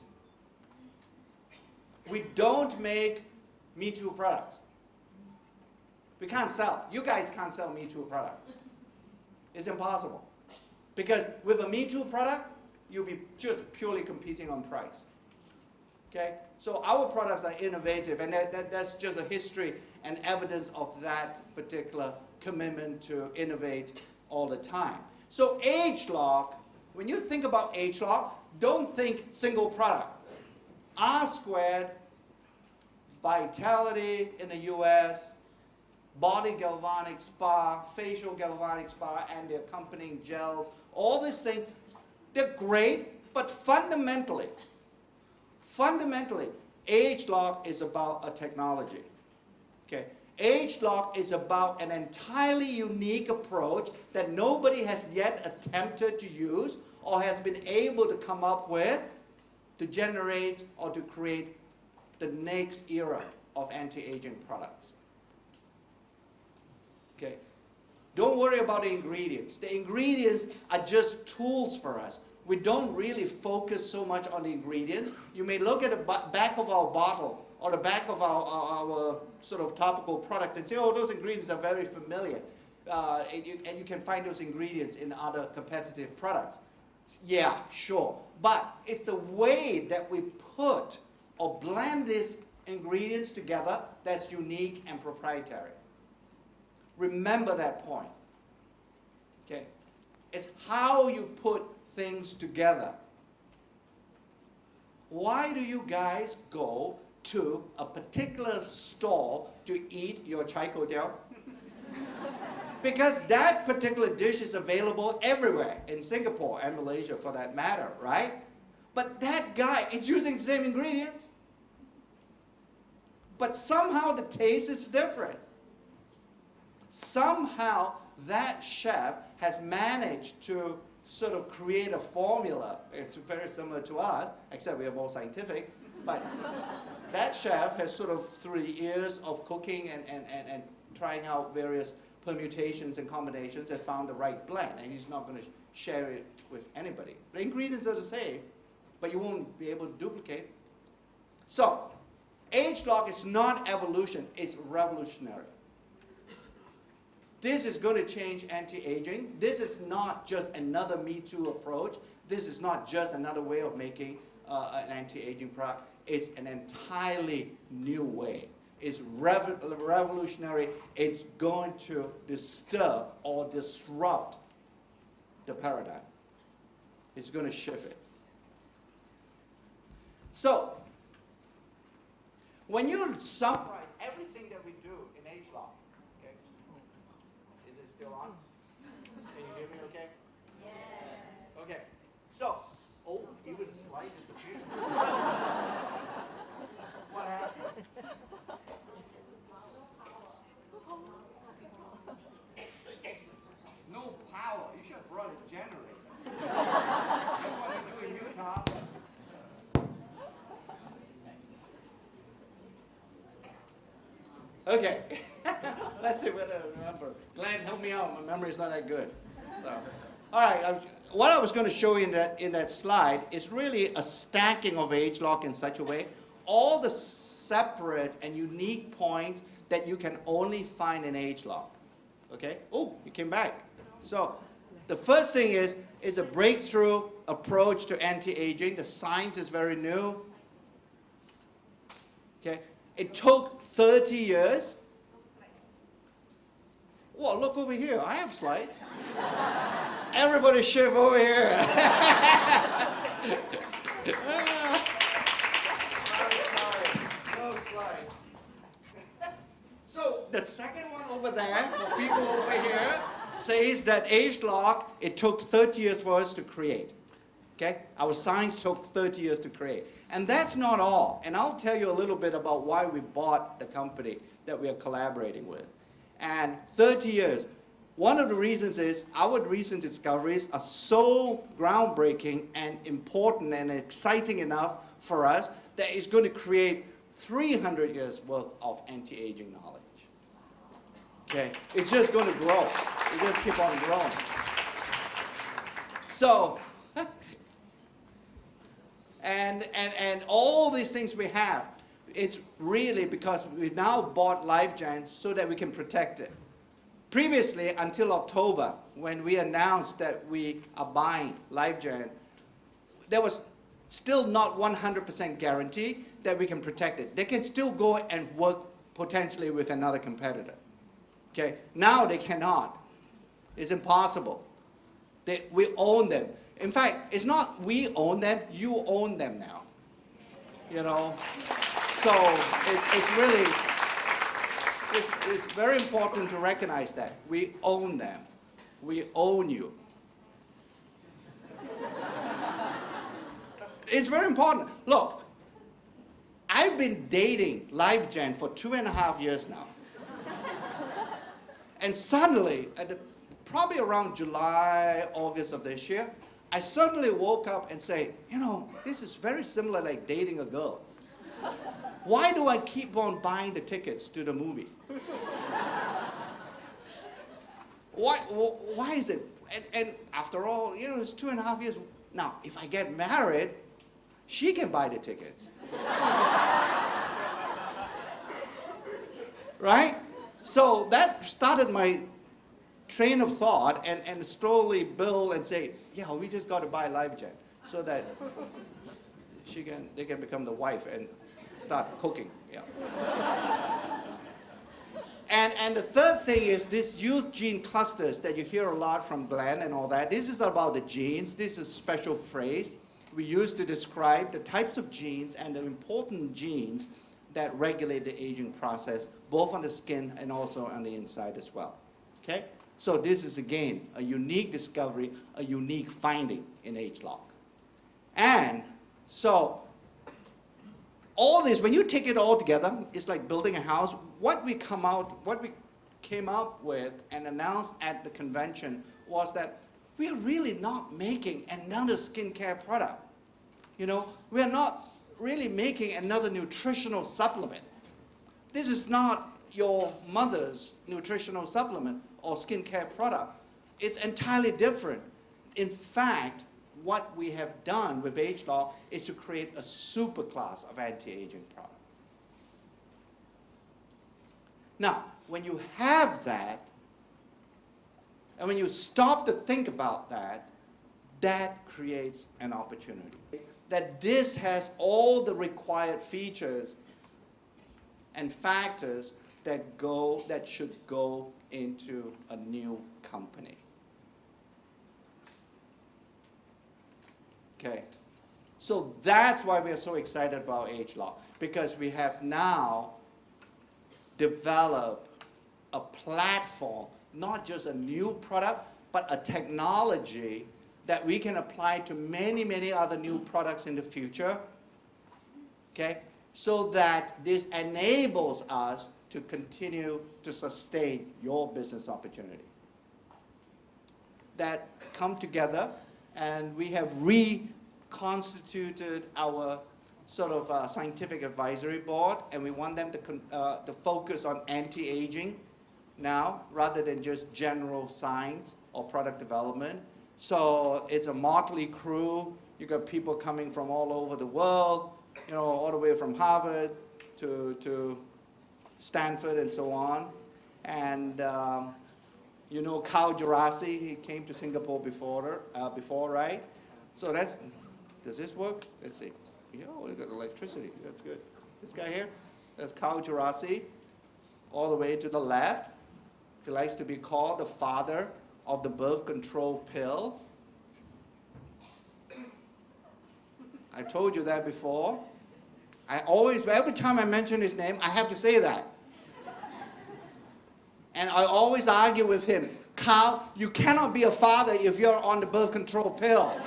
We don't make Me Too products. We can't sell. You guys can't sell Me Too product. It's impossible. Because with a Me Too product, you'll be just purely competing on price. Okay? So our products are innovative, and that's just a history and evidence of that particular commitment to innovate all the time. So ageLOC, when you think about ageLOC, don't think single product. R squared, Vitality in the US, body galvanic spa, facial galvanic spa, and the accompanying gels, all these things, they're great, but fundamentally, ageLOC is about a technology. Okay? ageLOC is about an entirely unique approach that nobody has yet attempted to use or has been able to come up with to generate or to create the next era of anti-aging products. Okay? Don't worry about the ingredients. The ingredients are just tools for us. We don't really focus so much on the ingredients. You may look at the back of our bottle or the back of our sort of topical product and say, oh, those ingredients are very familiar. And you can find those ingredients in other competitive products. Yeah, sure. But it's the way that we put or blend these ingredients together that's unique and proprietary. Remember that point. Okay? It's how you put things together. Why do you guys go to a particular stall to eat your chai ko diao? Because that particular dish is available everywhere, in Singapore and Malaysia for that matter, right? But that guy is using the same ingredients. But somehow the taste is different. Somehow that chef has managed to sort of create a formula. It's very similar to us, except we are more scientific. But that chef has sort of, through the years of cooking and trying out various permutations and combinations, has found the right blend. And he's not going to share it with anybody. The ingredients are the same, but you won't be able to duplicate. So, ageLOC is not evolution, it's revolutionary. This is going to change anti-aging. This is not just another Me Too approach. This is not just another way of making an anti-aging product. It's an entirely new way. It's revolutionary. It's going to disturb or disrupt the paradigm. It's going to shift it. So, when you summarize everything that we do in ageLOC, okay? Is it still on? Can you hear me okay? Yes. Okay. So, oh, even the slide disappeared. What happened? No power. You should have brought a generator. That's what we do in Utah. Okay, let's see what I remember. Glenn, help me out. My memory's not that good. So, all right, what I was going to show you in that slide is really a stacking of ageLOC in such a way, all the separate and unique points that you can only find in ageLOC. Okay? Oh, you came back. So, the first thing is a breakthrough approach to anti-aging. The science is very new. Okay? It took 30 years. Well, look over here. I have slides. Everybody shift over here. Sorry. No slides. So the second one over there, for people over here, says that ageLOC, it took 30 years for us to create. Okay? Our science took 30 years to create. And that's not all. And I'll tell you a little bit about why we bought the company that we are collaborating with. And 30 years. One of the reasons is our recent discoveries are so groundbreaking and important and exciting enough for us that it's going to create 300 years worth of anti-aging knowledge. Okay? It's just going to grow. It just keep on growing. So, and all these things we have, it's really because we now bought LifeGen so that we can protect it. Previously, until October, when we announced that we are buying LifeGen, there was still not 100% guarantee that we can protect it. They can still go and work potentially with another competitor. Okay? Now they cannot. It's impossible. We own them. In fact, it's not we own them, you own them now. You know? So it's really, it's very important to recognize that. We own them. We own you. It's very important. Look, I've been dating LifeGen for 2.5 years now. And suddenly, probably around July, August of this year, I suddenly woke up and say, you know, this is very similar like dating a girl. Why do I keep on buying the tickets to the movie? Why is it? And after all, you know, it's 2.5 years. Now, if I get married, she can buy the tickets. Right? So that started my train of thought and slowly build and say, yeah, we just got to buy LifeGen so that they can become the wife and start cooking. Yeah. And the third thing is this youth gene clusters that you hear a lot from Glenn and all that. This is about the genes. This is a special phrase we use to describe the types of genes and the important genes that regulate the aging process, both on the skin and also on the inside as well. Okay? So this is, again, a unique discovery, a unique finding in ageLOC. And so all this, when you take it all together, it's like building a house. What we came up with and announced at the convention was that we are really not making another skincare product. You know, we are not really making another nutritional supplement. This is not your mother's nutritional supplement or skincare product. It's entirely different. In fact, what we have done with ageLOC is to create a superclass of anti-aging product. Now, when you have that, and when you stop to think about that, that creates an opportunity. That this has all the required features and factors that should go into a new company. Okay, so that's why we are so excited about ageLOC, because we have now developed a platform, not just a new product, but a technology that we can apply to many, many other new products in the future, okay? So that this enables us to continue to sustain your business opportunity. That come together, and we have reconstituted our sort of scientific advisory board, and we want them to focus on anti-aging now, rather than just general science or product development. So it's a motley crew. You got people coming from all over the world, you know, all the way from Harvard to Stanford and so on. And you know Kyle Gerasi, he came to Singapore before, right? So does this work? Let's see. Oh, we got electricity, that's good. This guy here, that's Kyle Gerasi, all the way to the left. He likes to be called the father of the birth control pill. I told you that before. Every time I mention his name, I have to say that. And I always argue with him. Carl, you cannot be a father if you're on the birth control pill.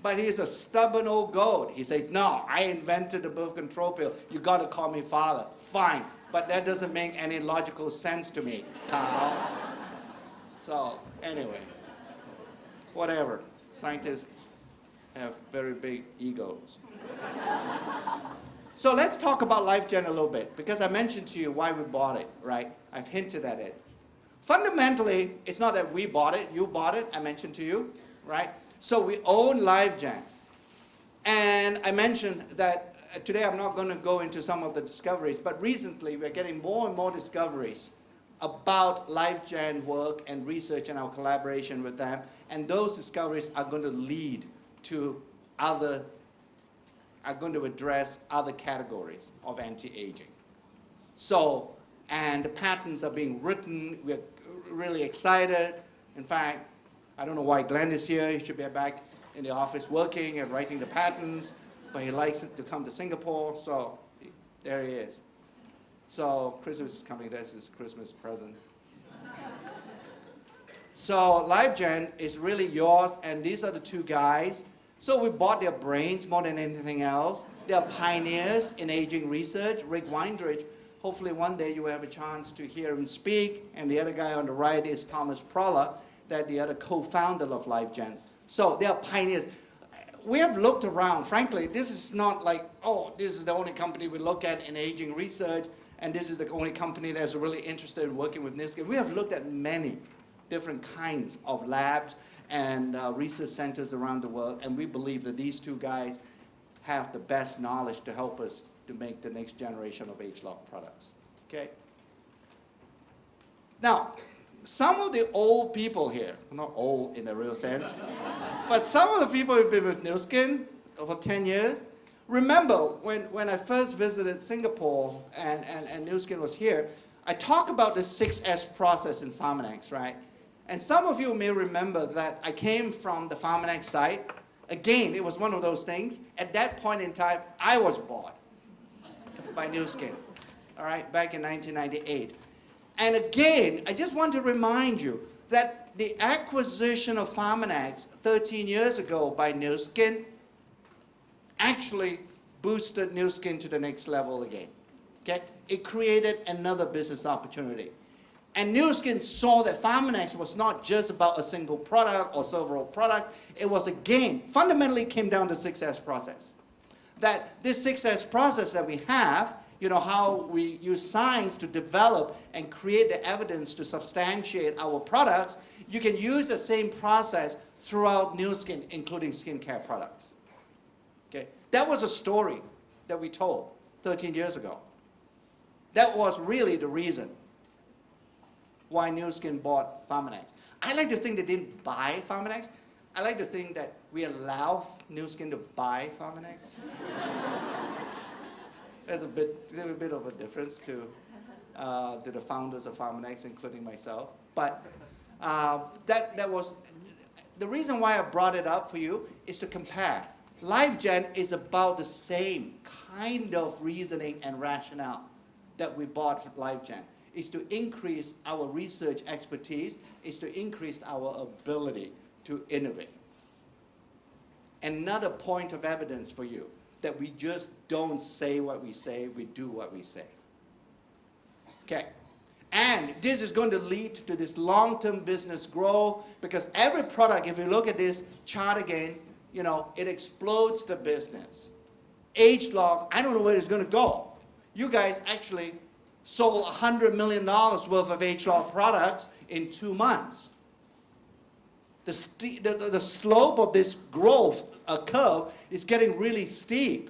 But he's a stubborn old goat. He says, no, I invented the birth control pill. You got to call me father. Fine. But that doesn't make any logical sense to me, Carl. So, anyway, whatever. Scientists have very big egos. So let's talk about LifeGen a little bit, because I mentioned to you why we bought it, right? I've hinted at it. Fundamentally, it's not that we bought it, you bought it, I mentioned to you, right? So we own LifeGen. And I mentioned that today I'm not going to go into some of the discoveries, but recently we're getting more and more discoveries about LifeGen work and research and our collaboration with them. And those discoveries are going to lead to are going to address other categories of anti-aging. So, and the patents are being written. We're really excited. In fact, I don't know why Glenn is here. He should be back in the office working and writing the patents, but he likes to come to Singapore, so there he is. So Christmas is coming. That's his Christmas present. So LifeGen is really yours, and these are the two guys. So we bought their brains more than anything else. They are pioneers in aging research. Rick Weindrich, hopefully one day you will have a chance to hear him speak. And the other guy on the right is Thomas Proller, that the other co-founder of LifeGen. So they are pioneers. We have looked around. Frankly, this is not like, oh, this is the only company we look at in aging research, and this is the only company that's really interested in working with NISC. We have looked at many different kinds of labs and research centers around the world, and we believe that these two guys have the best knowledge to help us to make the next generation of age-lock products. Okay? Now, some of the old people here, not old in a real sense, but some of the people who've been with Nu Skin for 10 years, remember when I first visited Singapore and Nu Skin was here, I talked about the 6S process in Pharmanex, right? And some of you may remember that I came from the Pharmanex site. Again, it was one of those things. At that point in time, I was bought by Nu Skin, all right, back in 1998. And again, I just want to remind you that the acquisition of Pharmanex 13 years ago by Nu Skin actually boosted Nu Skin to the next level again. Okay? It created another business opportunity. And Nu Skin saw that Pharmanex was not just about a single product or several products. It was, again, fundamentally came down to 6S process. That this 6S process that we have, you know, how we use science to develop and create the evidence to substantiate our products, you can use the same process throughout Nu Skin, including skincare products. Okay? That was a story that we told 13 years ago. That was really the reason why Nu Skin bought Pharmanex. I like to think they didn't buy Pharmanex. I like to think that we allow Nu Skin to buy Pharmanex. There's a bit of a difference to the founders of Pharmanex, including myself. But that was the reason why I brought it up for you is to compare. LifeGen is about the same kind of reasoning and rationale that we bought for LifeGen. Is to increase our research expertise, is to increase our ability to innovate. Another point of evidence for you that we just don't say what we say, we do what we say. Okay. And this is going to lead to this long-term business growth, because every product, if you look at this chart again, you know, it explodes the business. Age-lock, I don't know where it's going to go. You guys actually sold $100 million worth of age-lock products in 2 months. The slope of this growth curve is getting really steep.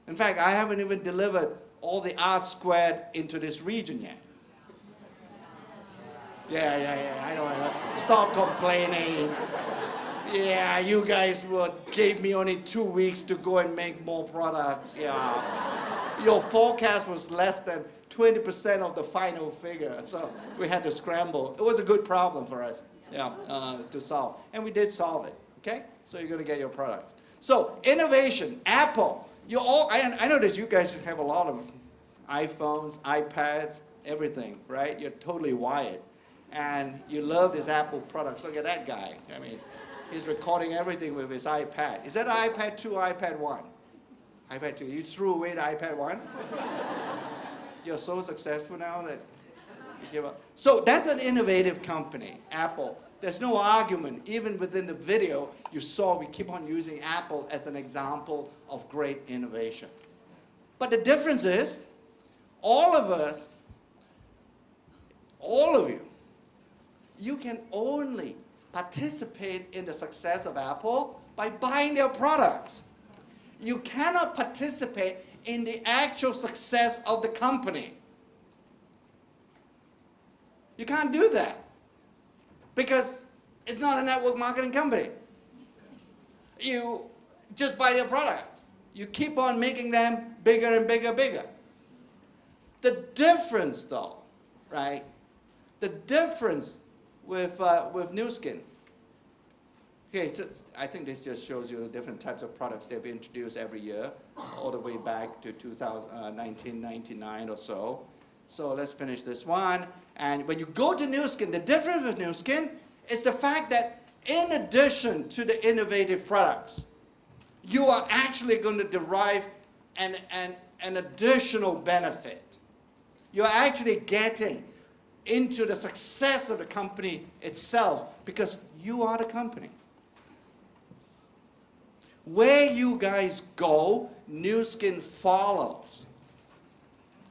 In fact, I haven't even delivered all the R squared into this region yet. Yeah, I know. Stop complaining. Yeah, you guys gave me only 2 weeks to go and make more products. Yeah. Your forecast was less than 20% of the final figure, so we had to scramble. It was a good problem for us, yeah, to solve. And we did solve it, okay? So you're going to get your products. So innovation, Apple. I notice you guys have a lot of iPhones, iPads, everything, right? You're totally wired. And you love these Apple products. Look at that guy. I mean, he's recording everything with his iPad. Is that iPad 2 or iPad 1? iPad 2. You threw away the iPad 1? You're so successful now that you give up. So that's an innovative company, Apple. There's no argument. Even within the video, you saw we keep on using Apple as an example of great innovation. But the difference is, all of us, all of you, you can only participate in the success of Apple by buying their products. You cannot participate in the actual success of the company. You can't do that because it's not a network marketing company. You just buy their products. You keep on making them bigger and bigger, bigger. The difference though, right? The difference with Nu Skin. Okay, so I think this just shows you the different types of products they've introduced every year, all the way back to 1999 or so. So let's finish this one. And when you go to Nu Skin, the difference with Nu Skin is the fact that in addition to the innovative products, you are actually going to derive an additional benefit. You're actually getting into the success of the company itself because you are the company. Where you guys go, Nu Skin follows.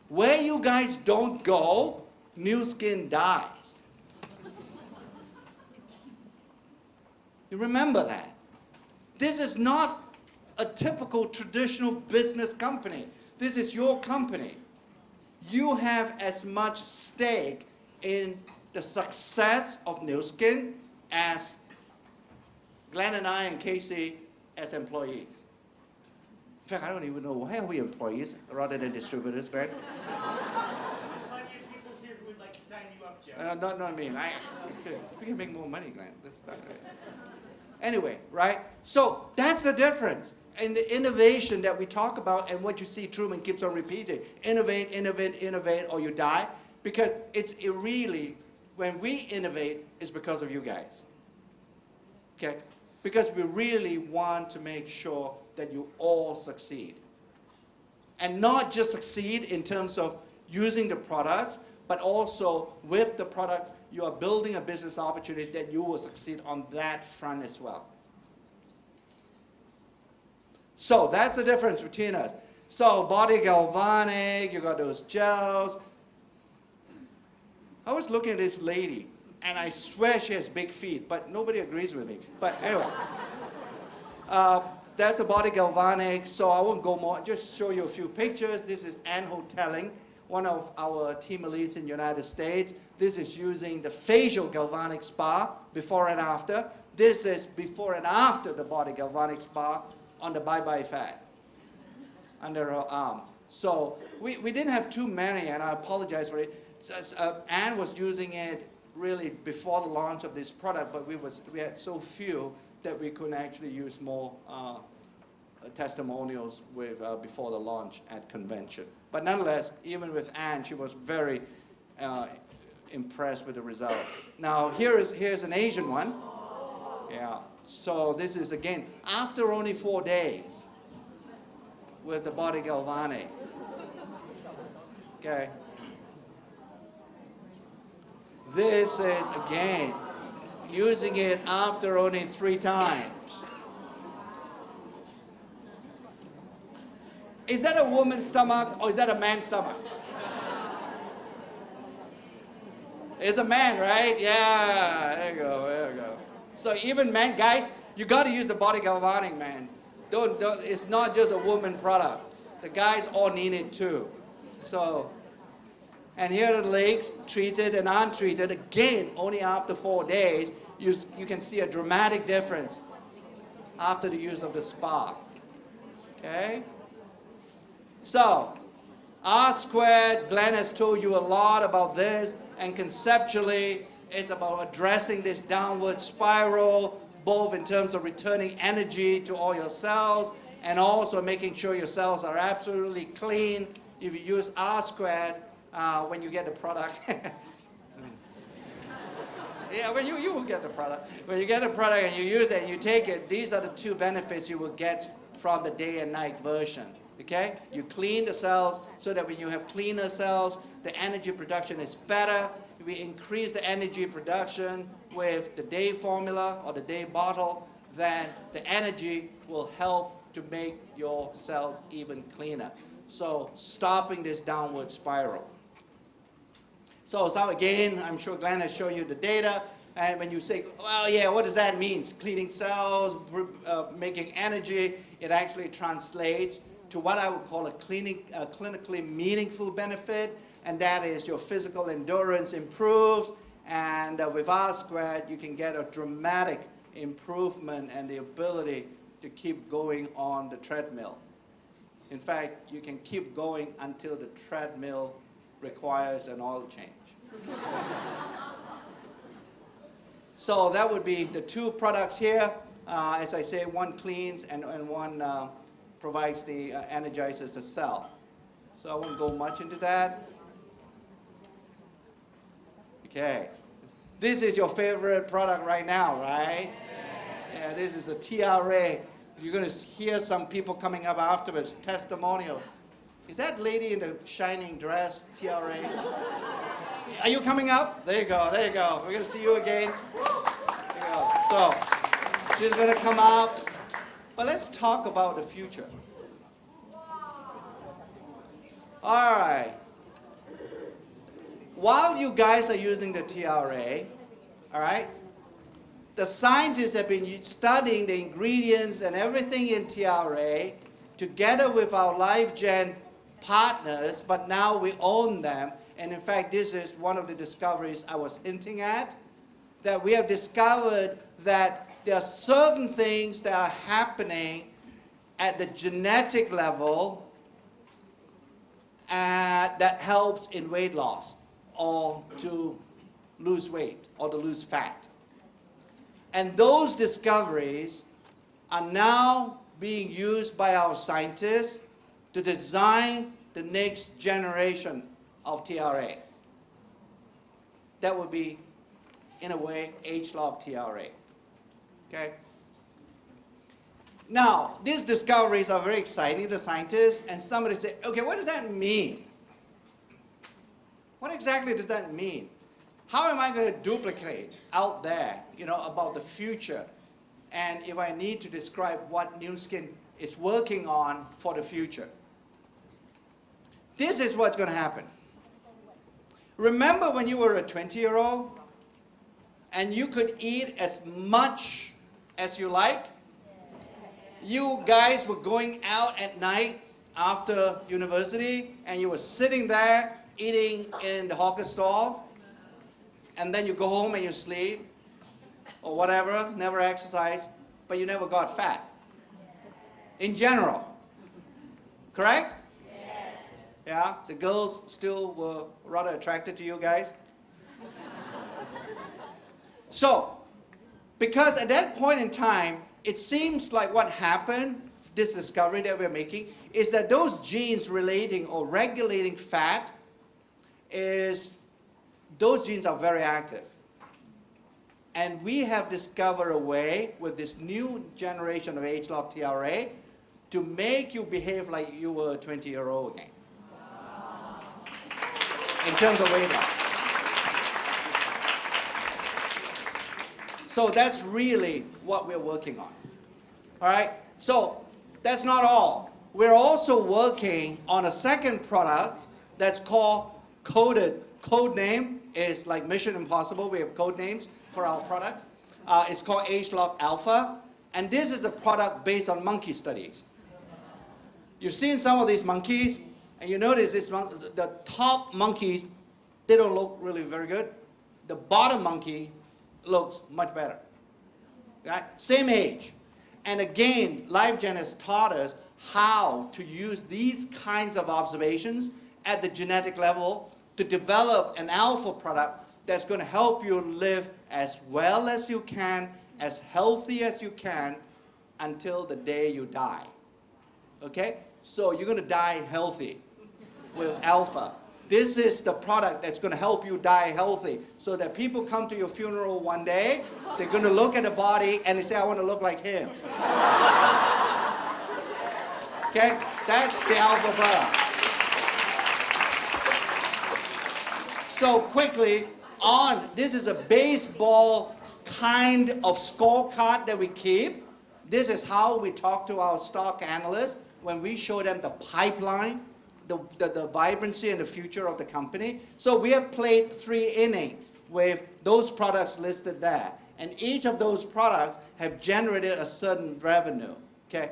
Where you guys don't go, Nu Skin dies. You remember that. This is not a typical traditional business company. This is your company. You have as much stake in the success of Nu Skin as Glenn and I and Casey as employees. In fact, I don't even know, why are we employees rather than distributors, Glenn? There's plenty of people here who would like to sign you up, Joe. Not me. We can make more money, Glenn. That's not right. Anyway, right? So that's the difference in the innovation that we talk about and what you see Truman keeps on repeating. Innovate, innovate, innovate, or you die. Because it's really, when we innovate, it's because of you guys. Okay? Because we really want to make sure that you all succeed. And not just succeed in terms of using the products, but also with the product, you are building a business opportunity that you will succeed on that front as well. So that's the difference between us. So body galvanic, you got those gels. I was looking at this lady, and I swear she has big feet, but nobody agrees with me. But anyway, that's a body galvanic, so I won't go more. Just show you a few pictures. This is Ann Hotelling, one of our team elites in the United States. This is using the facial galvanic spa, before and after. This is before and after the body galvanic spa on the bye-bye fat under her arm. So we didn't have too many, and I apologize for it. Anne was using it really before the launch of this product, but we had so few that we couldn't actually use more testimonials before the launch at convention. But nonetheless, even with Anne, she was very impressed with the results. Now here's an Asian one. Yeah. So this is again after only 4 days with the body galvanic. Okay. This is again using it after only 3 times. Is that a woman's stomach or is that a man's stomach? It's a man, right? Yeah, there you go, there you go. So even men, guys, you got to use the body galvanic, man. Don't, it's not just a woman product. The guys all need it too. So, and here are the legs, treated and untreated. Again, only after 4 days, you can see a dramatic difference after the use of the spa. Okay? So, R squared, Glenn has told you a lot about this, and conceptually, it's about addressing this downward spiral, both in terms of returning energy to all your cells, and also making sure your cells are absolutely clean. If you use R squared when you get the product, yeah, when you will get the product. When you get the product and you use it and you take it, these are the two benefits you will get from the day and night version. Okay? You clean the cells so that when you have cleaner cells, the energy production is better. We increase the energy production with the day formula or the day bottle, then the energy will help to make your cells even cleaner. So stopping this downward spiral. So again, I'm sure Glenn has shown you the data. And when you say, well, yeah, what does that mean? Cleaning cells, making energy, it actually translates to what I would call a clinically meaningful benefit. And that is your physical endurance improves. And with R squared, you can get a dramatic improvement and the ability to keep going on the treadmill. In fact, you can keep going until the treadmill requires an oil change. So that would be the two products here. As I say, one cleans and one provides the energizes the cell. So I won't go much into that. Okay. This is your favorite product right now, right? Yeah, this is a TRA. You're going to hear some people coming up afterwards, testimonial. Is that lady in the shining dress, TRA? Are you coming up? There you go, there you go. We're going to see you again. There you go. So, she's going to come up. But let's talk about the future. All right. While you guys are using the TRA, all right, the scientists have been studying the ingredients and everything in TRA together with our LifeGen partners, but now we own them. And in fact, this is one of the discoveries I was hinting at, that we have discovered that there are certain things that are happening at the genetic level that helps in weight loss or to lose weight or to lose fat. And those discoveries are now being used by our scientists to design the next generation of TRA. That would be, in a way, age-log TRA. Okay? Now, these discoveries are very exciting to scientists, and somebody say, okay, what does that mean? What exactly does that mean? How am I going to duplicate out there, about the future? And if I need to describe what Nu Skin is working on for the future. This is what's going to happen. Remember when you were a 20-year-old and you could eat as much as you like? You guys were going out at night after university and you were sitting there eating in the hawker stalls, and then you go home and you sleep or whatever, never exercise, but you never got fat. In general. Correct? Yes. Yeah? The girls still were rather attracted to you guys? So, because at that point in time, it seems like what happened, this discovery that we're making, is that those genes relating or regulating fat, those genes are very active. And we have discovered a way with this new generation of age-log TRA to make you behave like you were a 20-year-old again. In terms of weight loss. So that's really what we're working on. All right? So that's not all. We're also working on a second product that's called Coded. Code name is like Mission Impossible. We have code names for our products. It's called age-log Alpha. And this is a product based on monkey studies. You've seen some of these monkeys, and you notice the top monkeys, they don't look really very good. The bottom monkey looks much better. Right? Same age. And again, LifeGen has taught us how to use these kinds of observations at the genetic level to develop an alpha product that's going to help you live as well as you can, as healthy as you can, until the day you die. Okay? So you're going to die healthy with alpha. This is the product that's going to help you die healthy so that people come to your funeral one day, they're going to look at the body and they say, I want to look like him. Okay? That's the alpha product. So quickly, this is a baseball kind of scorecard that we keep. This is how we talk to our stock analysts when we show them the pipeline, the vibrancy and the future of the company. So we have played 3 innings with those products listed there. And each of those products have generated a certain revenue. Okay?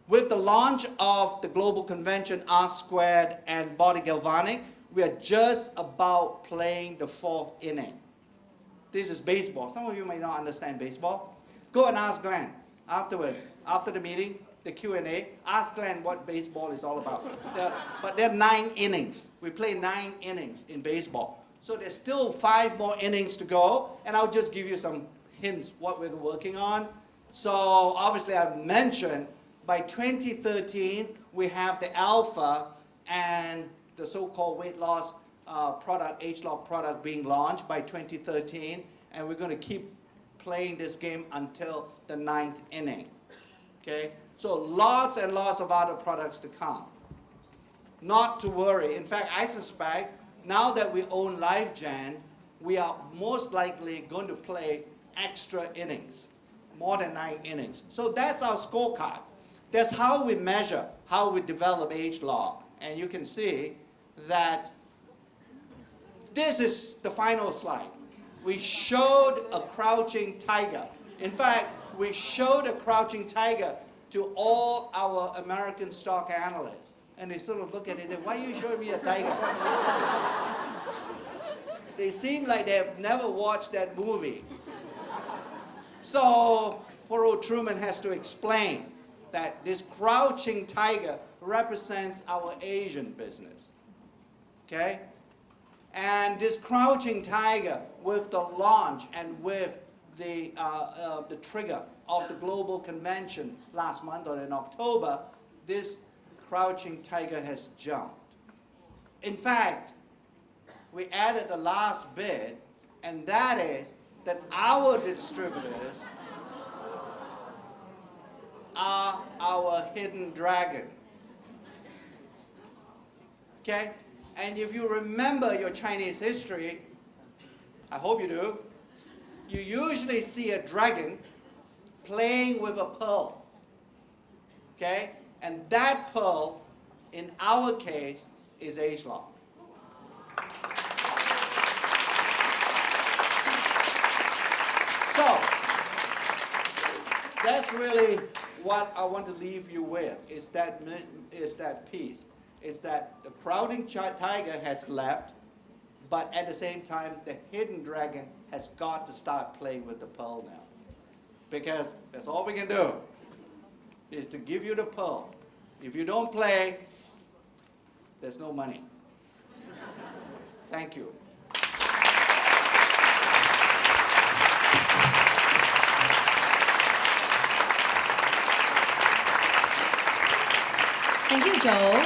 With the launch of the global convention, R² and Body Galvanic, we are just about playing the 4th inning. This is baseball. Some of you may not understand baseball. Go and ask Glenn afterwards, after the meeting, the Q&A. Ask Glenn what baseball is all about. But there are 9 innings. We play 9 innings in baseball. So there's still 5 more innings to go, and I'll just give you some hints what we're working on. So obviously I mentioned by 2013 we have the alpha and the so-called weight loss product, H-Lock product being launched by 2013, and we're going to keep playing this game until the 9th inning. Okay? So lots and lots of other products to come. Not to worry. In fact, I suspect now that we own LifeGen, we are most likely going to play extra innings, more than 9 innings. So that's our scorecard. That's how we measure, how we develop H-Lock. And you can see that this is the final slide. We showed a crouching tiger. In fact, we showed a crouching tiger to all our American stock analysts. And they sort of look at it and say, why are you showing me a tiger? They seem like they've never watched that movie. So poor old Truman has to explain that this crouching tiger represents our Asian business. Okay? And this crouching tiger, with the launch and with the trigger of the global convention last month or in October, this crouching tiger has jumped. In fact, we added the last bit, and that is that our distributors are our hidden dragon. Okay? And if you remember your Chinese history, I hope you do, you usually see a dragon playing with a pearl. Okay? And that pearl, in our case, is H-Lock. So, that's really what I want to leave you with, is that piece. Is that the crowding tiger has left, but at the same time, the hidden dragon has got to start playing with the pearl now. Because that's all we can do, is to give you the pearl. If you don't play, there's no money. Thank you. Thank you, Joe.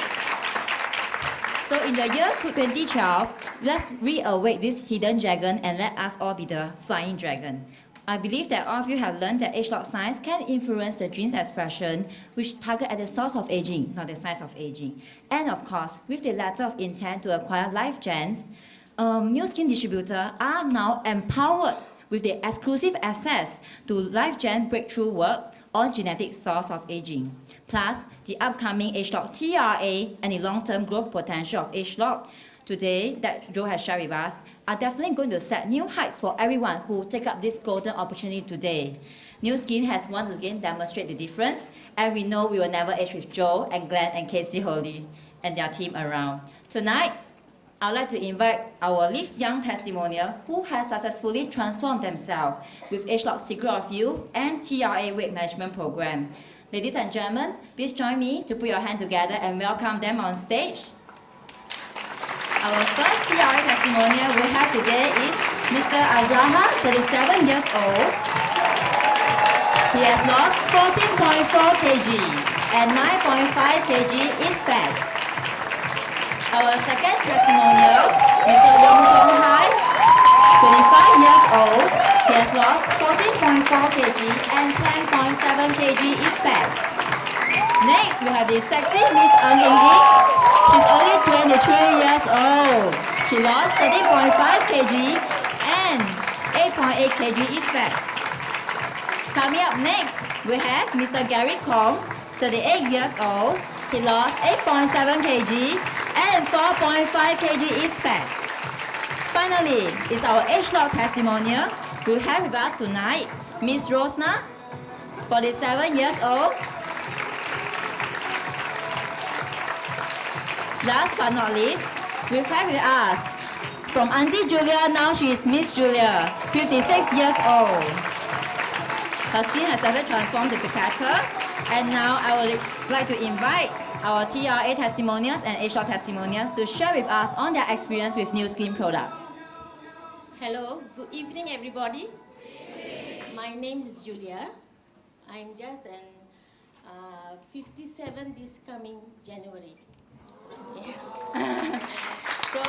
So in the year 2012, let's reawake this hidden dragon and let us all be the flying dragon. I believe that all of you have learned that H-Lock science can influence the genes expression, which target at the source of aging, not the science of aging. And of course, with the letter of intent to acquire LifeGen's, new skin distributors are now empowered with the exclusive access to LifeGen breakthrough work on genetic source of aging. Plus, the upcoming H-Lock TRA and the long-term growth potential of H-Lock today that Joe has shared with us are definitely going to set new heights for everyone who take up this golden opportunity today. New Skin has once again demonstrated the difference, and we know we will never age with Joe and Glenn and Casey Holly and their team around. Tonight, I would like to invite our Live Young testimonial who has successfully transformed themselves with H-Lock Secret of Youth and TRA Weight Management Program. Ladies and gentlemen, please join me to put your hand together and welcome them on stage. Our first TRA testimonial we have today is Mr. Azlaha, 37 years old. He has lost 14.4 kg. and 9.5 kg each fat. Our second testimonial, Mr. Chong, 25 years old. He has lost 14.4 kg and 10.7 kg each fat. Next, we have the sexy Miss Ng Ying Ying. She's only 23 years old. She lost 13.5 kg and 8.8 kg each fat. Coming up next, we have Mr. Gary Kong, 38 years old. He lost 8.7 kg and 4.5 kg each fat. Finally, is our age-log testimonial. We have with us tonight Miss Rosna, 47 years old. Last but not least, we have with us from Auntie Julia, now she is Miss Julia, 56 years old. Her skin has definitely transformed to be better. And now I would like to invite our TRA testimonials and age-log testimonials to share with us on their experience with new skin products. Hello, good evening everybody. My name is Julia. I'm just 57 this coming January. Yeah. So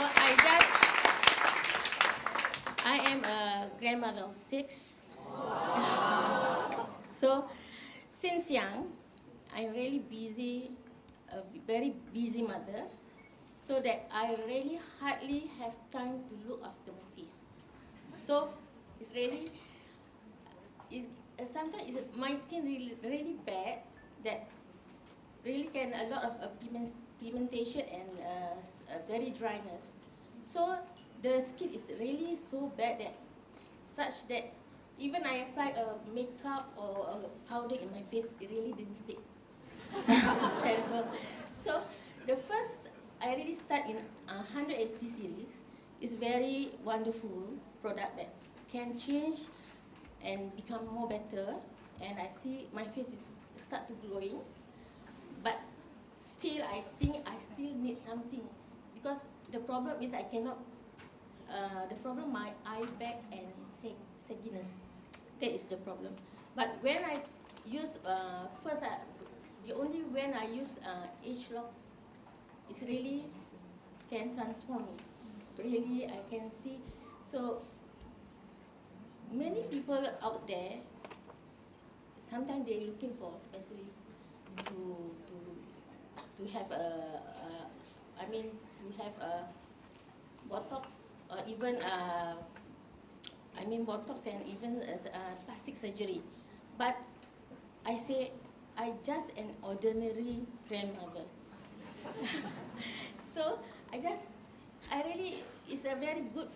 I am a grandmother of 6. So since young, I'm really busy, a very busy mother, so that I really hardly have time to look after my face. So it's really, sometimes my skin really bad, that really can a lot of pigmentation and very dryness. So the skin is really so bad that such that even I apply a makeup or a powder in my face, it really didn't stick. Terrible. So the first I really start in 100 SD series. Is very wonderful product that can change and become more better. And I see my face is start to glowing. But still, I think I still need something, because the problem is I cannot. The problem my eye bag and sagginess. That is the problem. But when I use the only when I use age-log, is really can transform me. Really, I can see. So many people out there, sometimes they're looking for specialists to have Botox or even Botox and even plastic surgery. But I say I just an ordinary grandmother. So I really, it's a very good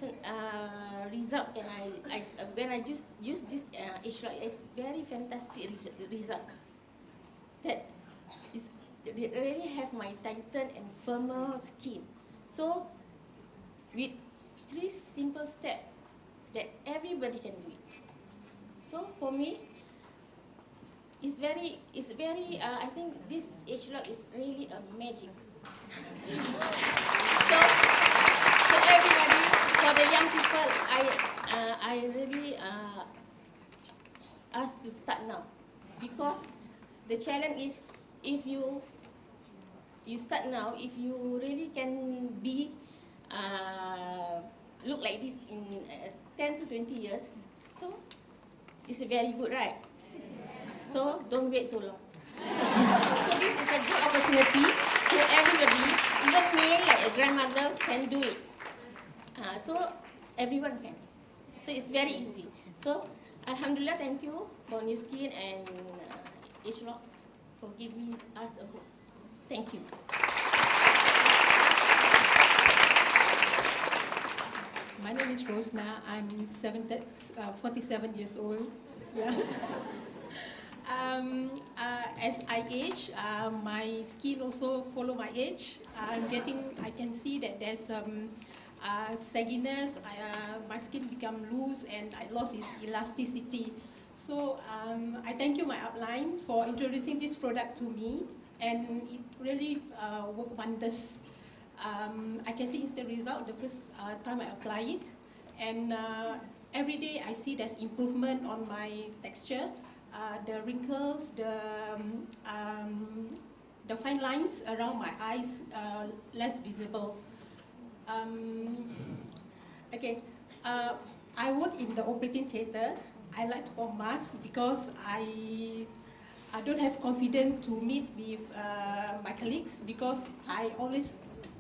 result, and when I use this age-log, it's very fantastic result. That is, it really have my tighten and firmer skin. So with 3 simple steps that everybody can do it. So for me, it's very I think this age-log is really a magic. So everybody, for the young people, I really ask to start now, because the challenge is if you start now, if you really can be look like this in 10 to 20 years, so it's very good, right? So don't wait so long. So this is a good opportunity for everybody, even me, like a grandmother, can do it. So everyone can. So it's very easy. So Alhamdulillah, thank you for New Skin and age-log for giving us a hope. Thank you. My name is Rosna. I'm 47 years old. Yeah. As I age, my skin also follow my age. I can see that there's sagginess. My skin become loose and I lost its elasticity. So I thank you, my upline, for introducing this product to me, and it really worked wonders. I can see instant result the first time I apply it, and every day I see there's improvement on my texture. the wrinkles, the fine lines around my eyes less visible. Okay, I work in the operating theatre. I like to wear masks because I don't have confidence to meet with my colleagues because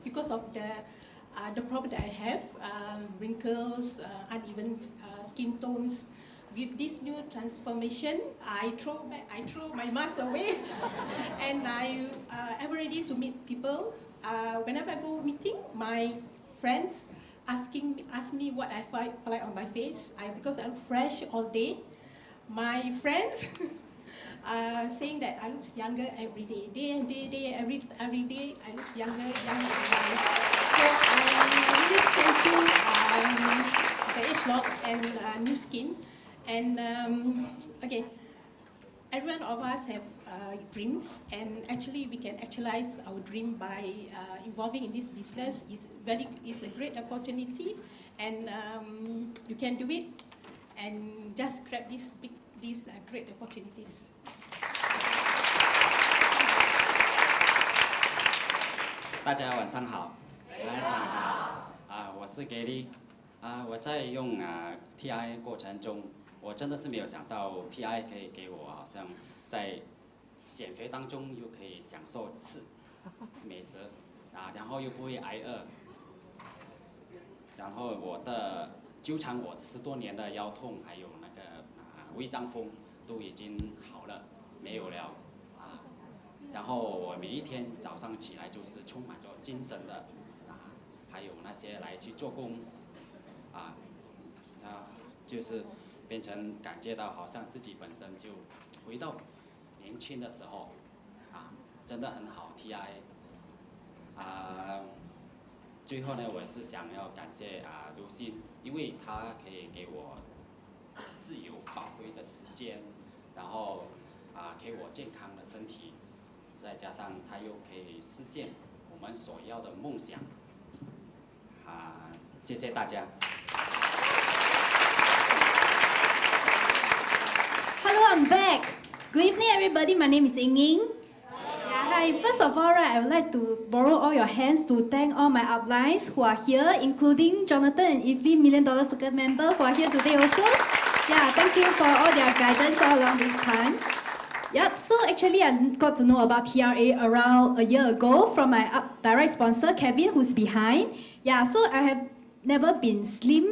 because of the problem that I have, wrinkles, uneven skin tones. With this new transformation, I throw my mask away, and I'm ready to meet people. Whenever I go meeting, my friends ask me what I apply on my face. Because I'm fresh all day, my friends saying that I look younger every day, every day I look younger. So I really thank you, the H-Lock and New Skin. And okay, every one of us have dreams, and actually we can actualize our dream by involving in this business. It's a great opportunity, and you can do it, and just grab these great opportunities. 大家晚上好，来讲一下我是 Gary 我在用TI 过程中，我真的是没有想到 TI 可以给我好像在减肥当中又可以享受吃美食然后又不会挨饿，然后我的纠缠我10多年的腰痛还有那个胃胀风都已经好了，没有了。 然后我每一天早上起来就是充满着精神的还有那些来去做工就是变成感觉到好像自己本身就回到年轻的时候真的很好 TI 最后呢，我是想要感谢卢鑫，因为他可以给我自由宝贵的时间，然后给我健康的身体。 再加上他又可以实现我们所要的梦想，谢谢大家。Hello, I'm back. Good evening, everybody. My name is Ying Ying. Yeah, hi. First of all, I would like to borrow all your hands to thank all my uplines who are here, including Jonathan and Evelyn, $1 Million Circle member, who are here today also. Yeah, thank you for all their guidance all along this time. Yep, so actually I got to know about TRA around a year ago from my direct sponsor, Kevin, who's behind. Yeah, so I have never been slim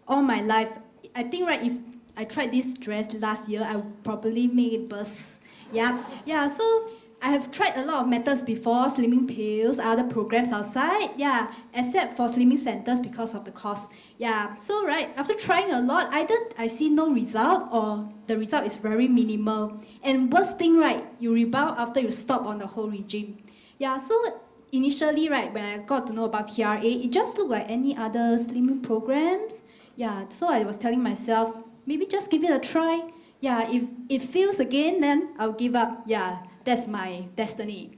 all my life. I think, right, if I tried this dress last year, I would probably make it burst. Yeah, so I have tried a lot of methods before, slimming pills, other programs outside, yeah, except for slimming centers because of the cost. Yeah, so right, after trying a lot, either I see no result or the result is very minimal. And worst thing, right, you rebound after you stop on the whole regime. Yeah, so initially, right, when I got to know about TRA, it just looked like any other slimming programs. Yeah, so I was telling myself, maybe just give it a try. Yeah, if it fails again, then I'll give up. Yeah. That's my destiny.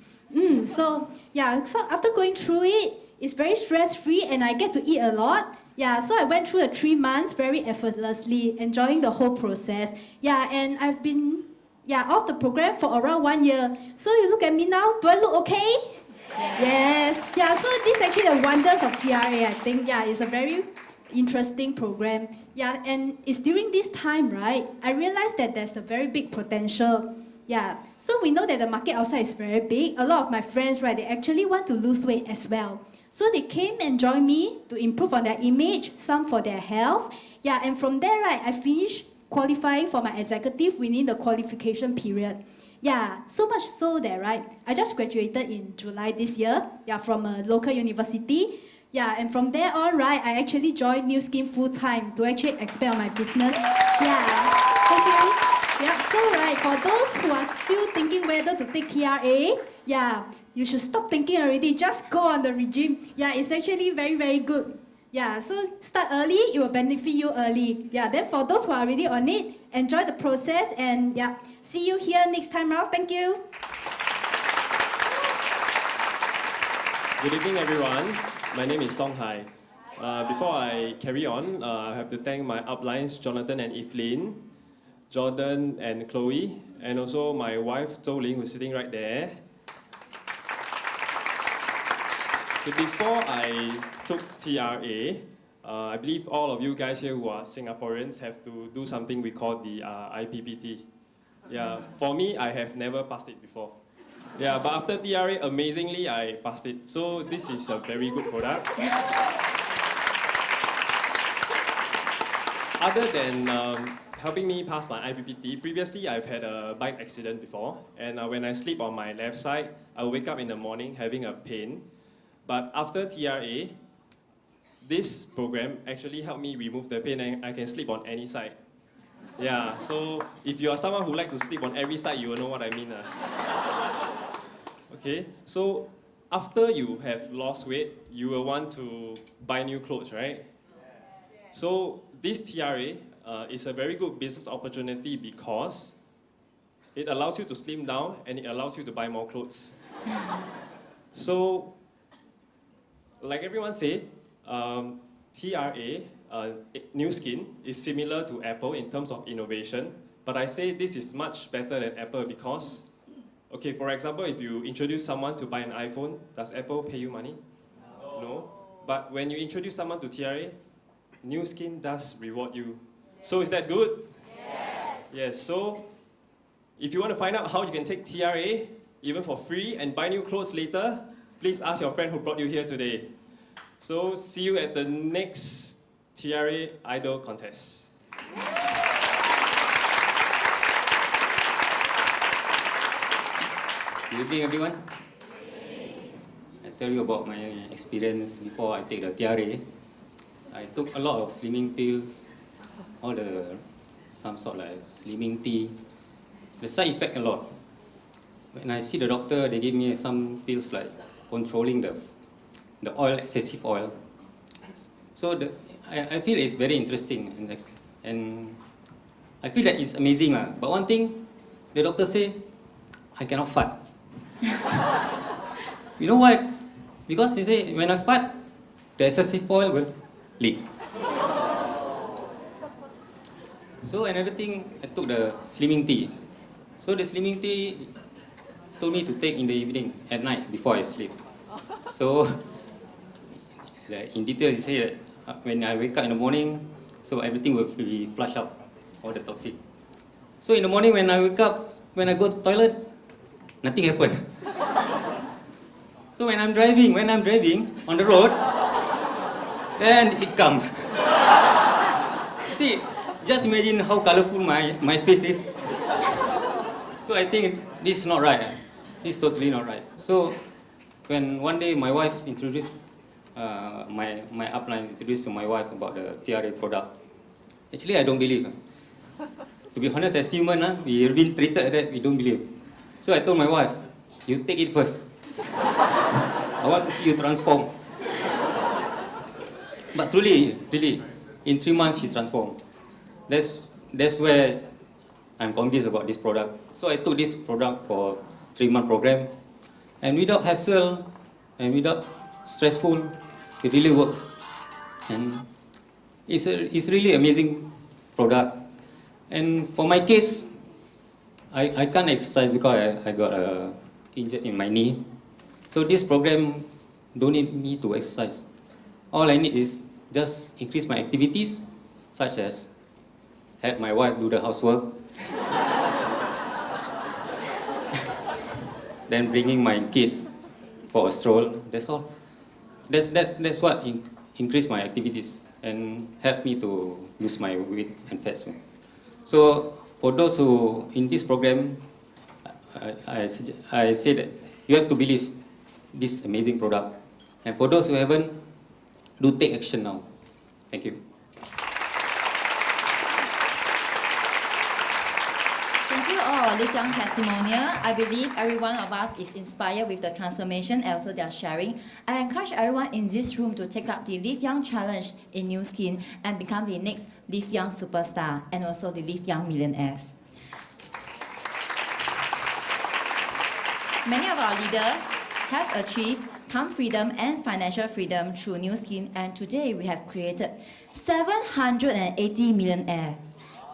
So yeah, so after going through it, it's very stress-free and I get to eat a lot. Yeah, so I went through the 3 months very effortlessly, enjoying the whole process. Yeah, and I've been off the program for around 1 year. So you look at me now, do I look okay? Yes. Yeah, so this is actually the wonders of TRA, I think. Yeah, it's a very interesting program. Yeah, and it's during this time, right, I realized that there's a very big potential. Yeah, so we know that the market outside is very big. A lot of my friends, right, they actually want to lose weight as well. So they came and joined me to improve on their image, some for their health. Yeah, and from there, right, I finished qualifying for my executive within the qualification period. Yeah, so much so that, right, I just graduated in July this year, yeah, from a local university. Yeah, and from there on, right, I actually joined New Skin full-time to actually expand on my business. Yeah, thank you. Yeah, so right, for those who are still thinking whether to take TRA, yeah, you should stop thinking already, just go on the regime. Yeah, it's actually very, very good. Yeah, so start early, it will benefit you early. Yeah, then for those who are already on it, enjoy the process and yeah, see you here next time round. Thank you. Good evening, everyone. My name is Chong. Before I carry on, I have to thank my uplines, Jonathan and Evelyn. Jordan and Chloe, and also my wife, Zhou Ling, who's sitting right there. So before I took TRA, I believe all of you guys here who are Singaporeans have to do something we call the IPPT. Yeah, for me, I have never passed it before. Yeah, but after TRA, amazingly, I passed it. So this is a very good product. Other than helping me pass my IPPT, previously I've had a bike accident before, and when I sleep on my left side, I wake up in the morning having a pain. But after TRA, this program actually helped me remove the pain and I can sleep on any side. Yeah, so if you are someone who likes to sleep on every side, you will know what I mean. Okay, so after you have lost weight, you will want to buy new clothes, right? So this TRA is a very good business opportunity because it allows you to slim down and it allows you to buy more clothes. So, like everyone say, TRA, New Skin, is similar to Apple in terms of innovation, but I say this is much better than Apple because, okay, for example, if you introduce someone to buy an iPhone, does Apple pay you money? No. But when you introduce someone to TRA, New Skin does reward you. So is that good? Yes. Yes, so if you want to find out how you can take TRA, even for free, and buy new clothes later, please ask your friend who brought you here today. So see you at the next TRA Idol contest. Good evening, everyone. I tell you about my experience before I take the TRA. I took a lot of slimming pills, some sort like slimming tea. The side effect a lot. When I see the doctor, they give me some pills like controlling the oil, excessive oil. So I feel it's very interesting and I feel that it's amazing. But one thing, the doctor say, I cannot fart. You know why? Because he say, when I fart, the excessive oil will leak. So another thing, I took the slimming tea. So the slimming tea told me to take in the evening, at night, before I sleep. So in detail, he said that when I wake up in the morning, so everything will be flushed out, all the toxics. So in the morning when I wake up, when I go to the toilet, nothing happened. So when I'm driving on the road, then it comes. See, just imagine how colorful my face is. So I think this is not right. This is totally not right. So when one day my wife introduced, my upline introduced to my wife about the TRA product, actually I don't believe. To be honest, as human, we have been treated like that, we don't believe. So I told my wife, you take it first. I want to see you transform. But truly, really, in 3 months she's transformed. That's where I'm convinced about this product. So I took this product for 3-month program, and without hassle and without stressful, it really works. And it's really amazing product. And for my case, I can't exercise because I got injured in my knee. So this program don't need me to exercise. All I need is just increase my activities, such as help my wife do the housework, then bringing my kids for a stroll. That's all. That's what increase my activities and help me to lose my weight and fat soon. So for those who in this program, I say that you have to believe this amazing product. And for those who haven't, do take action now. Thank you. Thank you all, Live Young testimonial. I believe every one of us is inspired with the transformation and also their sharing. I encourage everyone in this room to take up the Live Young challenge in New Skin and become the next Live Young superstar and also the Live Young millionaires. Many of our leaders have achieved time freedom and financial freedom through New Skin, and today we have created 780 millionaires.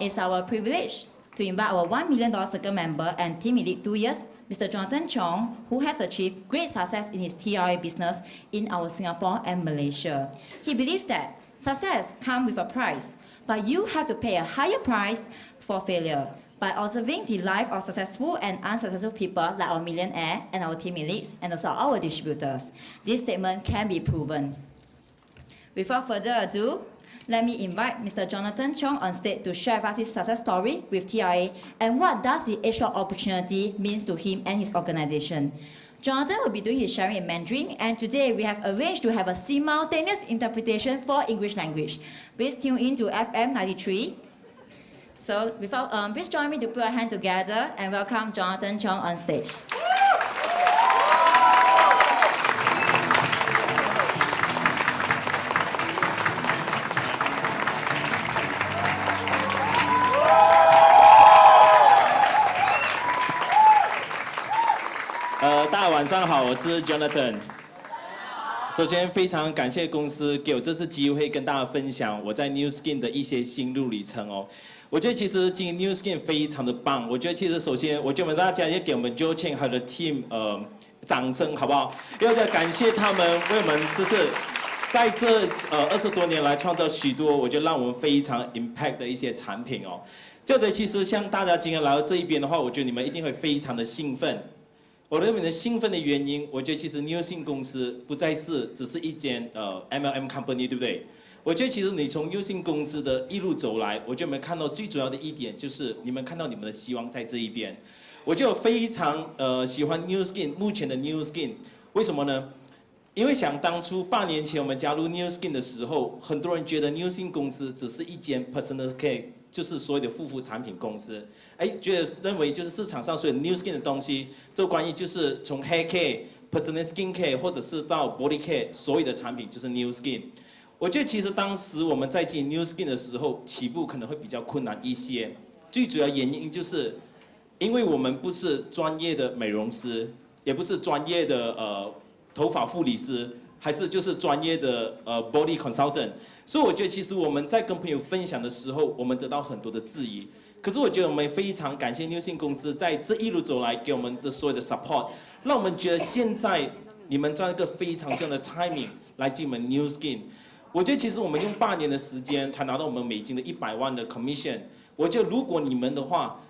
It's our privilege to to invite our $1 million circle member and team elite 2 years, Mr. Jonathan Chong, who has achieved great success in his TRA business in our Singapore and Malaysia. He believes that success comes with a price, but you have to pay a higher price for failure. By observing the life of successful and unsuccessful people like our millionaire and our team elites and also our distributors, this statement can be proven. Without further ado, let me invite Mr. Jonathan Chong on stage to share with us his success story with TRA and what does the H-Log opportunity means to him and his organization. Jonathan will be doing his sharing in Mandarin, and today we have arranged to have a simultaneous interpretation for English language. Please tune in to FM 93. So, please join me to put our hand together and welcome Jonathan Chong on stage. 大家晚上好，我是 Jonathan。首先非常感谢公司给我这次机会跟大家分享我在 New Skin 的一些心路历程哦。我觉得其实经营 New Skin 非常的棒。我觉得其实首先，我觉得大家也给我们 Chang 还有 team 掌声好不好？要再感谢他们为我们就是在这20多年来创造许多我觉得让我们非常 impact 的一些产品哦。这的其实像大家今天来到这一边的话，我觉得你们一定会非常的兴奋。我认为兴奋的原因，我觉得其实 New Skin 公司不再是只是一间MLM company， 对不对？我觉得其实你从 New Skin 公司的一路走来，我觉得我们看到最主要的一点就是你们看到你们的希望在这一边。我就非常喜欢 New Skin 目前的 New Skin， 为什么呢？因为想当初8年前我们加入 New Skin 的时候，很多人觉得 New Skin 公司只是一间 personal care， 就是所有的护肤产品公司，认为就是市场上所有 New Skin 的东西，都关于就是从 hair care、personal skin care 或者是到 body care， 所有的产品就是 New Skin。我觉得其实当时我们在进 New Skin 的时候，起步可能会比较困难一些。最主要原因就是，因为我们不是专业的美容师，也不是专业的头发护理师，还是就是专业的body consultant， 所以我觉得其实我们在跟朋友分享的时候，我们得到很多的质疑。可是我觉得我们非常感谢 New Skin 公司在这一路走来给我们的所有的 support， 让我们觉得现在你们在一个非常这样的 timing 来进我们 New Skin。我觉得其实我们用8年的时间才拿到我们美金的100万的 commission。我觉得如果你们的话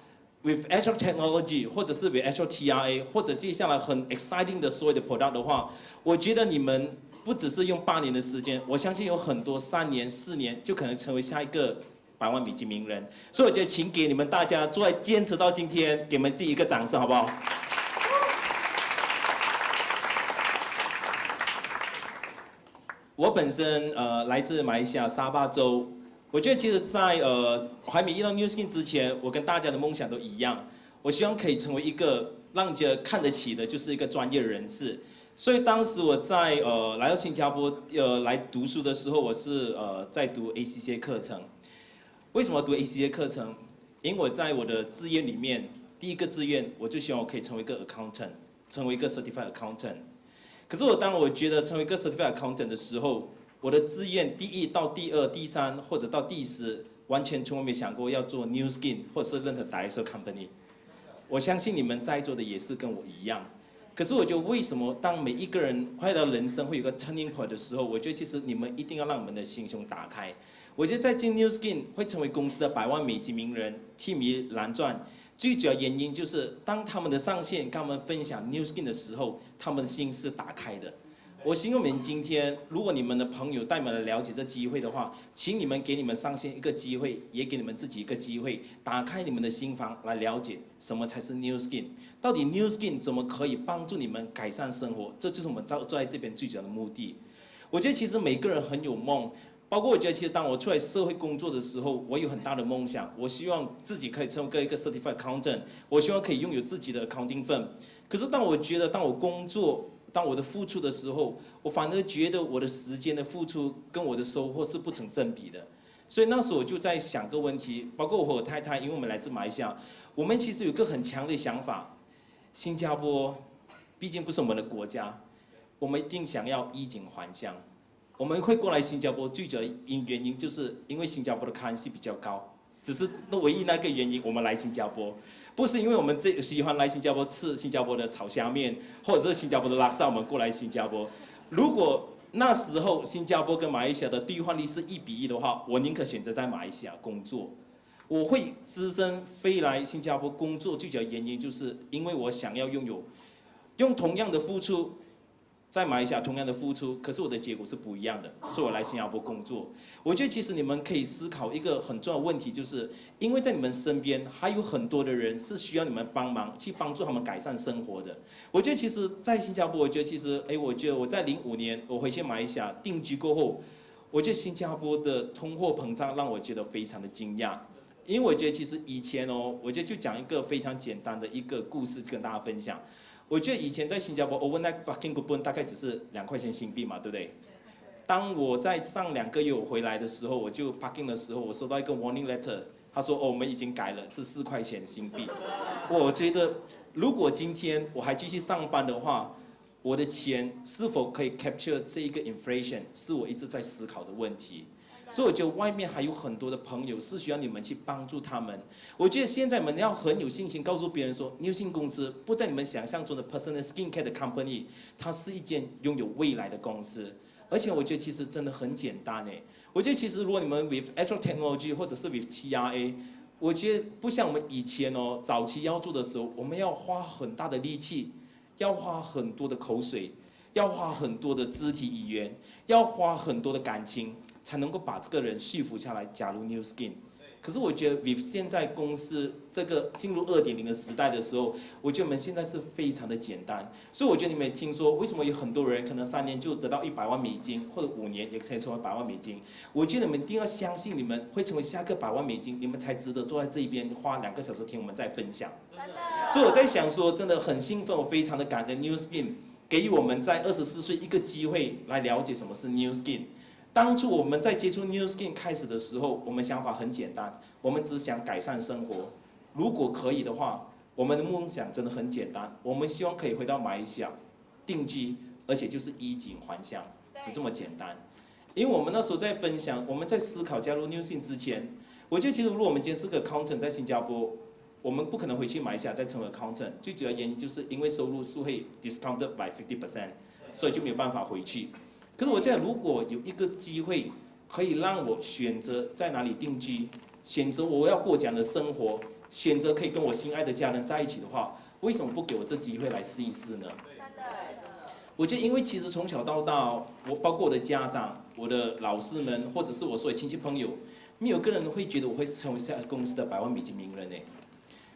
，with actual technology 或者是 with actual TRA 或者接下来很 exciting 的所有的 product 的话，我觉得你们不只是用8年的时间，我相信有很多3年、4年就可能成为下一个100万美金名人。所以我觉得，请给你们大家再坚持到今天，给你们自己一个掌声，好不好？我本身来自马来西亚沙巴州。我觉得其实在还没遇到 New Skin 之前，我跟大家的梦想都一样，我希望可以成为一个让人家看得起的，就是一个专业人士。所以当时我在来到新加坡来读书的时候，我是在读 ACCA 课程。为什么要读 ACCA 课程？因为我在我的志愿里面，第一个志愿我就希望我可以成为一个 accountant， 成为一个 certified accountant。可是当我觉得成为一个 certified accountant 的时候，我的志愿第1到第2、第3或者到第10，完全从来没想过要做 New Skin 或者是任何 direct company。我相信你们在座的也是跟我一样。可是我觉得为什么当每一个人快到人生会有个 turning point 的时候，我觉得其实你们一定要让你们的心胸打开。我觉得在进 New Skin 会成为公司的100万美金名人，T迷蓝钻。最主要原因就是当他们的上线跟他们分享 New Skin 的时候，他们的心是打开的。我希望你们今天，如果你们的朋友带你们来了解这机会的话，请你们给你们上线一个机会，也给你们自己一个机会，打开你们的心房来了解什么才是 New Skin， 到底 New Skin 怎么可以帮助你们改善生活，这就是我们坐在这边最主要的目的。我觉得其实每个人很有梦，包括我觉得其实当我出来社会工作的时候，我有很大的梦想，我希望自己可以成为一个 certified accountant， 我希望可以拥有自己的 accounting firm。可是当我觉得当我工作，当我的付出的时候，我反而觉得我的时间的付出跟我的收获是不成正比的。所以那时候我就在想个问题，包括我和我太太，因为我们来自马来西亚，我们其实有一个很强的想法：新加坡毕竟不是我们的国家，我们一定想要衣锦还乡。我们会过来新加坡最主要原因就是因为新加坡的currency比较高，只是唯一那个原因，我们来新加坡，不是因为我们喜欢来新加坡吃新加坡的炒虾面，或者是新加坡的拉萨，我们过来新加坡。如果那时候新加坡跟马来西亚的兑换率是1:1的话，我宁可选择在马来西亚工作。我会只身飞来新加坡工作，最主要原因就是因为我想要用同样的付出。在马来西亚同样的付出，可是我的结果是不一样的，所以我来新加坡工作。我觉得其实你们可以思考一个很重要的问题，就是因为在你们身边还有很多的人是需要你们帮忙，去帮助他们改善生活的。我觉得其实，在新加坡，我觉得其实，我觉得我在05年我回去马来西亚定居过后，我觉得新加坡的通货膨胀让我觉得非常的惊讶。因为我觉得其实以前我觉得就讲一个非常简单的一个故事跟大家分享。我觉得以前在新加坡 overnight parking coupon 大概只是2块钱新币嘛，对不对？当我在上2个月我回来的时候，我就 parking 的时候，我收到一个 warning letter， 他说我们已经改了，是4块钱新币。我觉得如果今天我还继续上班的话，我的钱是否可以 capture 这一个 inflation， 是我一直在思考的问题。所以我觉得外面还有很多的朋友是需要你们去帮助他们。我觉得现在你们要很有信心告诉别人说，New Skin公司不在你们想象中的 personal skincare 的 company， 它是一间拥有未来的公司。而且我觉得其实真的很简单诶。我觉得其实如果你们 with actual technology 或者是 with TRA， 我觉得不像我们以前早期要做的时候，我们要花很大的力气，要花很多的口水，要花很多的肢体语言，要花很多的感情。才能够把这个人说服下来加入 New Skin。可是我觉得 with 现在公司这个进入2.0的时代的时候，我觉得我们现在是非常的简单。所以我觉得你们也听说，为什么有很多人可能3年就得到100万美金，或者5年也可以成为100万美金？我觉得你们一定要相信，你们会成为下个100万美金，你们才值得坐在这一边花2个小时听我们再分享。所以我在想说，真的很兴奋，我非常的感恩 New Skin 给予我们在24岁一个机会来了解什么是 New Skin。当初我们在接触 New Skin 开始的时候，我们想法很简单，我们只想改善生活。如果可以的话，我们的梦想真的很简单，我们希望可以回到马来西亚定居，而且就是衣锦还乡，只这么简单。因为我们那时候在分享，我们在思考加入 New Skin 之前，我觉得其实如果我们今天是个 accountant 在新加坡，我们不可能回去马来西亚再成为 accountant。最主要原因就是因为收入是会 discounted by 50%， 所以就没有办法回去。可是我觉得，如果有一个机会可以让我选择在哪里定居，选择我要过怎样的生活，选择可以跟我心爱的家人在一起的话，为什么不给我这机会来试一试呢？我觉得，因为其实从小到大，我包括我的家长、我的老师们，或者是我所有亲戚朋友，没有个人会觉得我会成为下公司的100万美金名人呢。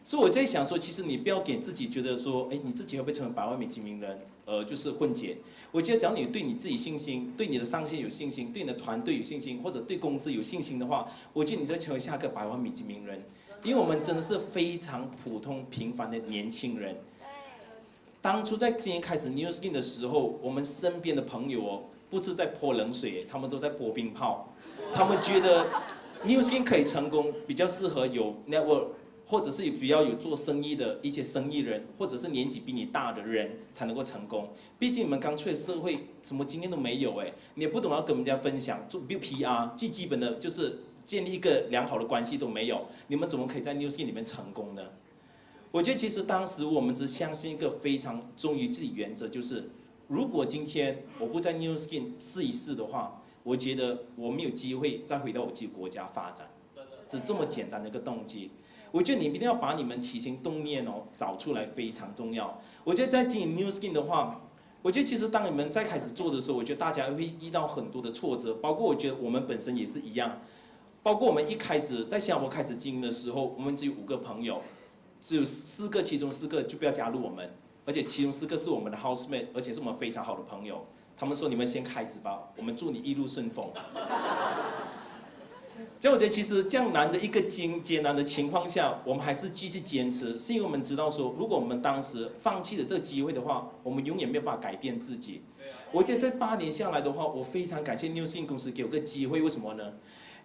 所以我在想说，其实你不要给自己觉得说，你自己会不会成为100万美金名人，就是混结。我觉得只要你对你自己信心，对你的上线有信心，对你的团队有信心，或者对公司有信心的话，我觉得你就会成为下个100万美金名人。因为我们真的是非常普通平凡的年轻人。当初在今年开始 New Skin 的时候，我们身边的朋友不是在泼冷水，他们都在泼冰炮。他们觉得 New Skin 可以成功，比较适合有 network。或者是比较有做生意的一些生意人，或者是年纪比你大的人才能够成功。毕竟你们刚出来社会，什么经验都没有你也不懂要跟人家分享，做 PR 最基本的就是建立一个良好的关系都没有，你们怎么可以在 New Skin 里面成功呢？我觉得其实当时我们只相信一个非常忠于自己原则，就是如果今天我不在 New Skin 试一试的话，我觉得我没有机会再回到我自己国家发展，只这么简单的一个动机。我觉得你一定要把你们起心动念找出来，非常重要。我觉得在经营 New Skin 的话，我觉得其实当你们在开始做的时候，我觉得大家会遇到很多的挫折，包括我觉得我们本身也是一样。包括我们一开始在新加坡开始经营的时候，我们只有5个朋友，只有4个，其中4个就不要加入我们，而且其中4个是我们的 housemate， 而且是我们非常好的朋友。他们说你们先开始吧，我们祝你一路顺风。这样我觉得其实这样难的一个艰难的情况下，我们还是继续坚持，是因为我们知道说，如果我们当时放弃了这个机会的话，我们永远没有办法改变自己。我觉得这8年下来的话，我非常感谢 New Skin 公司给我个机会，为什么呢？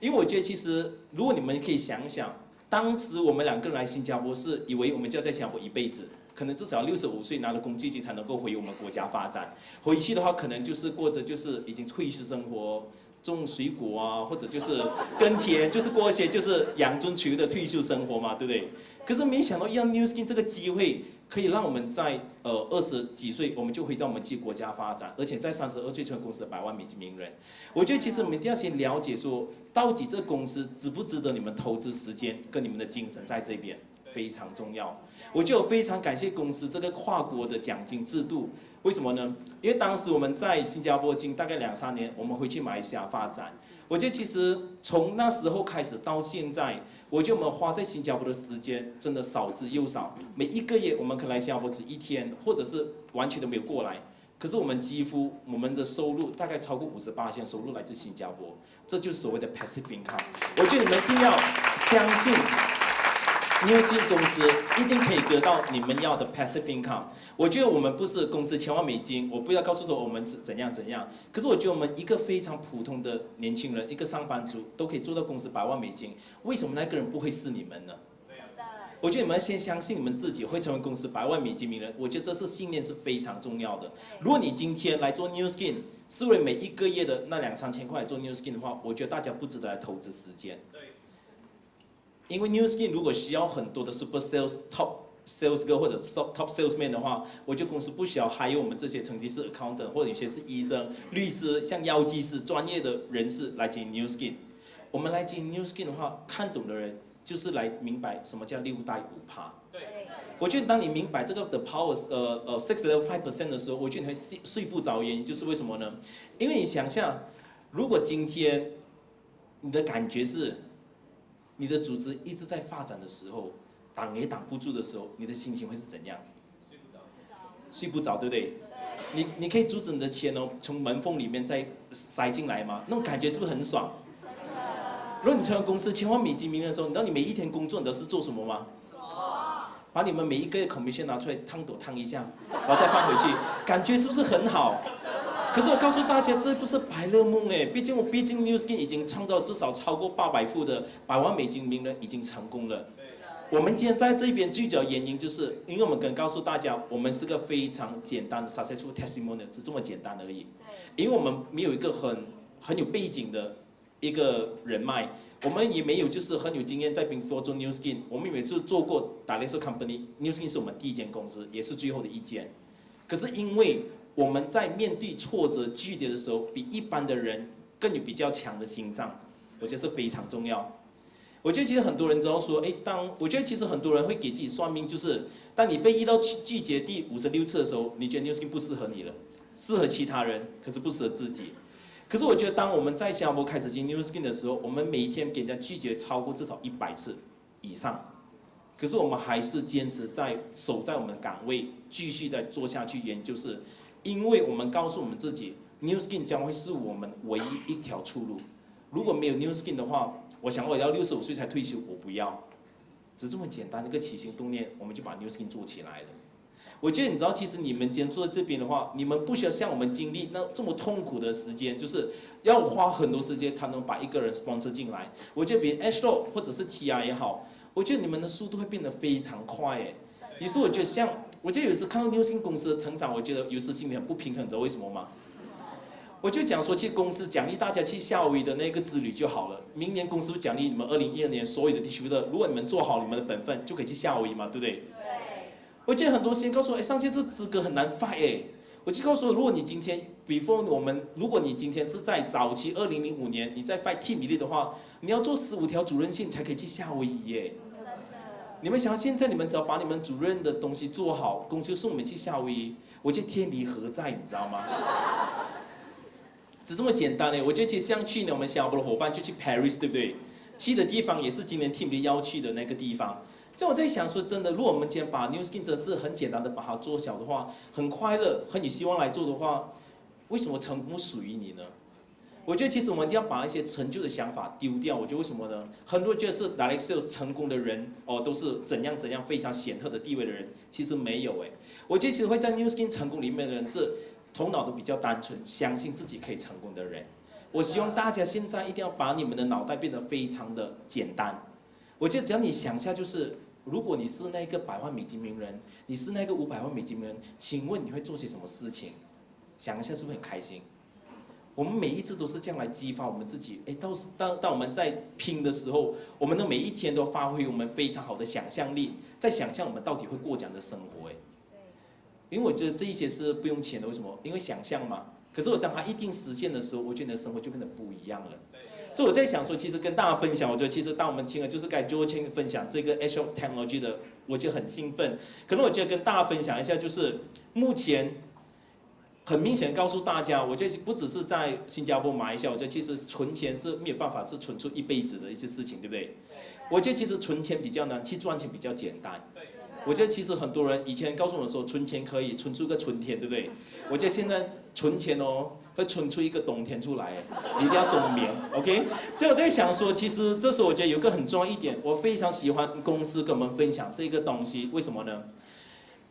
因为我觉得其实如果你们可以想想，当时我们2个人来新加坡是以为我们就要在新加坡一辈子，可能至少65岁拿了工具机才能够回我们国家发展。回去的话，可能就是过着就是已经退休生活。种水果啊，或者就是耕田，就是过一些就是养尊处优的退休生活嘛，对不对？可是没想到让 New Skin 这个机会，可以让我们在20几岁，我们就回到我们自己国家发展，而且在32岁成为公司的100万美金名人。我觉得其实我们一定要先了解说，到底这个公司值不值得你们投资时间跟你们的精神在这边。非常重要，我就非常感谢公司这个跨国的奖金制度。为什么呢？因为当时我们在新加坡大概2、3年，我们回去马来西亚发展。我觉得其实从那时候开始到现在，我觉得我们花在新加坡的时间真的少之又少。每1个月我们可能来新加坡只1天，或者是完全都没有过来。可是我们几乎我们的收入大概超过58%收入来自新加坡，这就是所谓的 passive income。我觉得你们一定要相信。New Skin 公司一定可以得到你们要的 passive income。我觉得我们不是公司1000万美金，我不要告诉说我们怎样。可是我觉得我们一个非常普通的年轻人，一个上班族都可以做到公司100万美金，为什么那个人不会是你们呢？我觉得你们先相信你们自己会成为公司100万美金名人，我觉得这是信念是非常重要的。如果你今天来做 New Skin， 是为了每1个月的那2、3千块做 New Skin 的话，我觉得大家不值得来投资时间。因为 New Skin 如果需要很多的 Super Sales、Top Sales Girl 或者 Top Salesman 的话，我觉得公司不需要还有我们这些曾经是 Accountant 或者有些是医生、律师、像药剂师专业的人士来经营 New Skin。我们来经营 New Skin 的话，看懂的人就是来明白什么叫6代5%。我觉得当你明白这个的 power 6 level 5% 的时候，我觉得你会睡不着。原因就是为什么呢？因为你想象，如果今天你的感觉是你的组织一直在发展的时候，挡也挡不住的时候，你的心情会是怎样？睡不着，对不对？你可以阻止你的钱哦，从门缝里面再塞进来吗？那种感觉是不是很爽？如果你成为公司1000万美金名人的时候，你知道你每一天工作你都是做什么吗？把你们每一个月 commission 拿出来烫一下，然后再放回去，感觉是不是很好？可是我告诉大家，这不是白日梦哎！毕竟 New Skin 已经创造至少超过800富的100万美金名人已经成功了。我们今天在这边聚焦原因，就是因为我们跟告诉大家，我们是个非常简单的 successful testimonial， 只这么简单而已。因为我们没有一个很有背景的一个人脉，我们也没有就是很有经验在 before 做 New Skin， 我们也是做过 direct company，New Skin 是我们第1间公司，也是最后的1间。可是因为我们在面对挫折剧烈的时候，比一般的人更有比较强的心脏，我觉得是非常重要。我觉得其实很多人只要说，我觉得其实很多人会给自己算命，就是当你被遇到拒绝第56次的时候，你觉得 New Skin 不适合你了，适合其他人，可是不适合自己。可是我觉得当我们在新加坡开始经营 New Skin 的时候，我们每一天给人家拒绝超过至少100次以上。可是我们还是坚持守在我们的岗位，继续在做下去。原因就是因为我们告诉我们自己 ，New Skin 将会是我们唯一一条出路。如果没有 New Skin 的话，我想我要65岁才退休，我不要。只这么简单的一个起心动念，我们就把 New Skin 做起来了。我觉得你知道，其实你们今天坐在这边的话，你们不需要像我们经历那这么痛苦的时间，就是要花很多时间才能把一个人 sponsor 进来。我觉得比如 H-Road 或者是 TR 也好，我觉得你们的速度会变得非常快哎。也是我觉得我觉得有时看到 New Skin 公司的成长，我觉得有时心里很不平衡，你知道为什么吗？我就讲说，去公司奖励大家去夏威夷的那个之旅就好了。明年公司会奖励你们2012年所有的distributor，如果你们做好你们的本分，就可以去夏威夷嘛，对不对？我记得很多先告诉我，上线这资格很难 fight 哎。我就告诉我，如果你今天 如果你今天是在早期2005年你在 fight team lead 的话，你要做15条主任线才可以去夏威夷耶。你们想现在你们只要把你们主任的东西做好，公司送你们去夏威夷，我觉得天理何在，你知道吗？只这么简单嘞。我觉得其实像去年我们新加坡的伙伴就去 Paris， 对不对？去的地方也是今年 team lead 要去的那个地方。这我在想说，真的，如果我们今天把 New Skin 真是很简单的把它做小的话，很快乐，很有希望来做的话，为什么成功属于你呢？我觉得其实我们一定要把一些陈旧的想法丢掉。我觉得为什么呢？很多人觉得是 direct sales 成功的人都是怎样非常显赫的地位的人，其实没有哎。我觉得其实会在 New Skin 成功里面的人是头脑都比较单纯，相信自己可以成功的人。我希望大家现在一定要把你们的脑袋变得非常的简单。我觉得只要你想一下，就是如果你是那个100万美金名人，你是那个500万美金名人，请问你会做些什么事情？想一下是不是很开心？我们每一次都是这样来激发我们自己。哎，当我们在拼的时候，我们的每一天都发挥我们非常好的想象力，在想象我们到底会过怎样的生活。哎，因为我觉得这一些是不用钱的，为什么？因为想象嘛。可是我当它一定实现的时候，我觉得你的生活就变得不一样了。所以我在想说，其实跟大家分享，我觉得其实当我们听了就是该 Chang 分享这个 Edge Technology 的，我觉得很兴奋。可能我觉得跟大家分享一下，就是目前很明显告诉大家，我觉得不只是在新加坡、马来西亚，我觉得其实存钱是没有办法是存出一辈子的一些事情，对不对？我觉得其实存钱比较难，去赚钱比较简单。我觉得其实很多人以前告诉我说，存钱可以存出个春天，对不对？我觉得现在存钱哦，会存出一个冬天出来，你一定要冬眠 ，OK？ 所以我在想说，其实这时候我觉得有个很重要一点，我非常喜欢公司跟我们分享这个东西，为什么呢？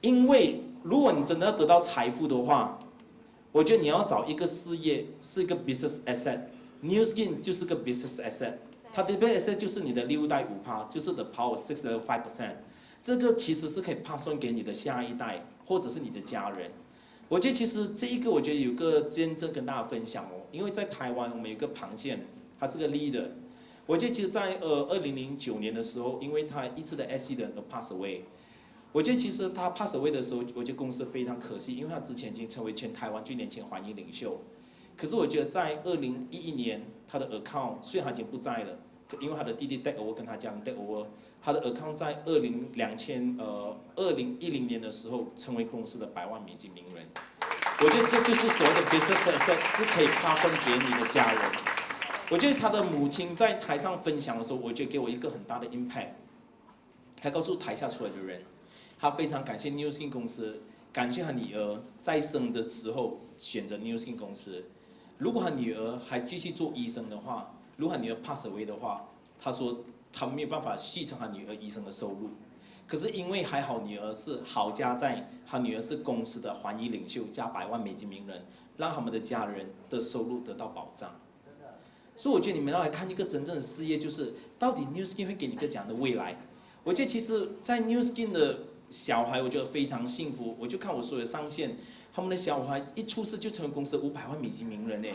因为如果你真的要得到财富的话，我觉得你要找一个事业是一个 business asset，New Skin 就是个 business asset， 它的 business asset 就是你的6到5%，就是 the power 6 到5%。这个其实是可以 pass on 给你的下一代，或者是你的家人。我觉得其实这一个，我觉得有个见证跟大家分享哦。因为在台湾，我们有个庞健，他是个 leader。我觉得其实在2009年的时候，因为他一次的 accident 而 pass away。我觉得其实他 pass away 的时候，我觉得公司非常可惜，因为他之前已经成为全台湾最年轻环艺领袖。可是我觉得在2011年，他的 account 虽然他已经不在了，因为他的弟弟 take over 跟他讲 take over。他的 account 在2010年的时候成为公司的100万美金名人，我觉得这就是所谓的 business asset 是可以 pass on 给你的家人。我觉得他的母亲在台上分享的时候，我觉得给我一个很大的 impact。他告诉台下出来的人，他非常感谢 New Skin 公司，感谢他女儿在生的时候选择 New Skin 公司。如果他女儿还继续做医生的话，如果他女儿 pass away 的话，他说他没有办法继承他女儿医生的收入，可是因为还好女儿是好家在，他女儿是公司的环艺领袖加100万美金名人，让他们的家人的收入得到保障。所以我觉得你们要来看一个真正的事业，就是到底 New Skin 会给你一个怎样的未来。我觉得其实，在 New Skin 的小孩，我觉得非常幸福。我就看我所有上线，他们的小孩一出世就成为公司500万美金名人哎，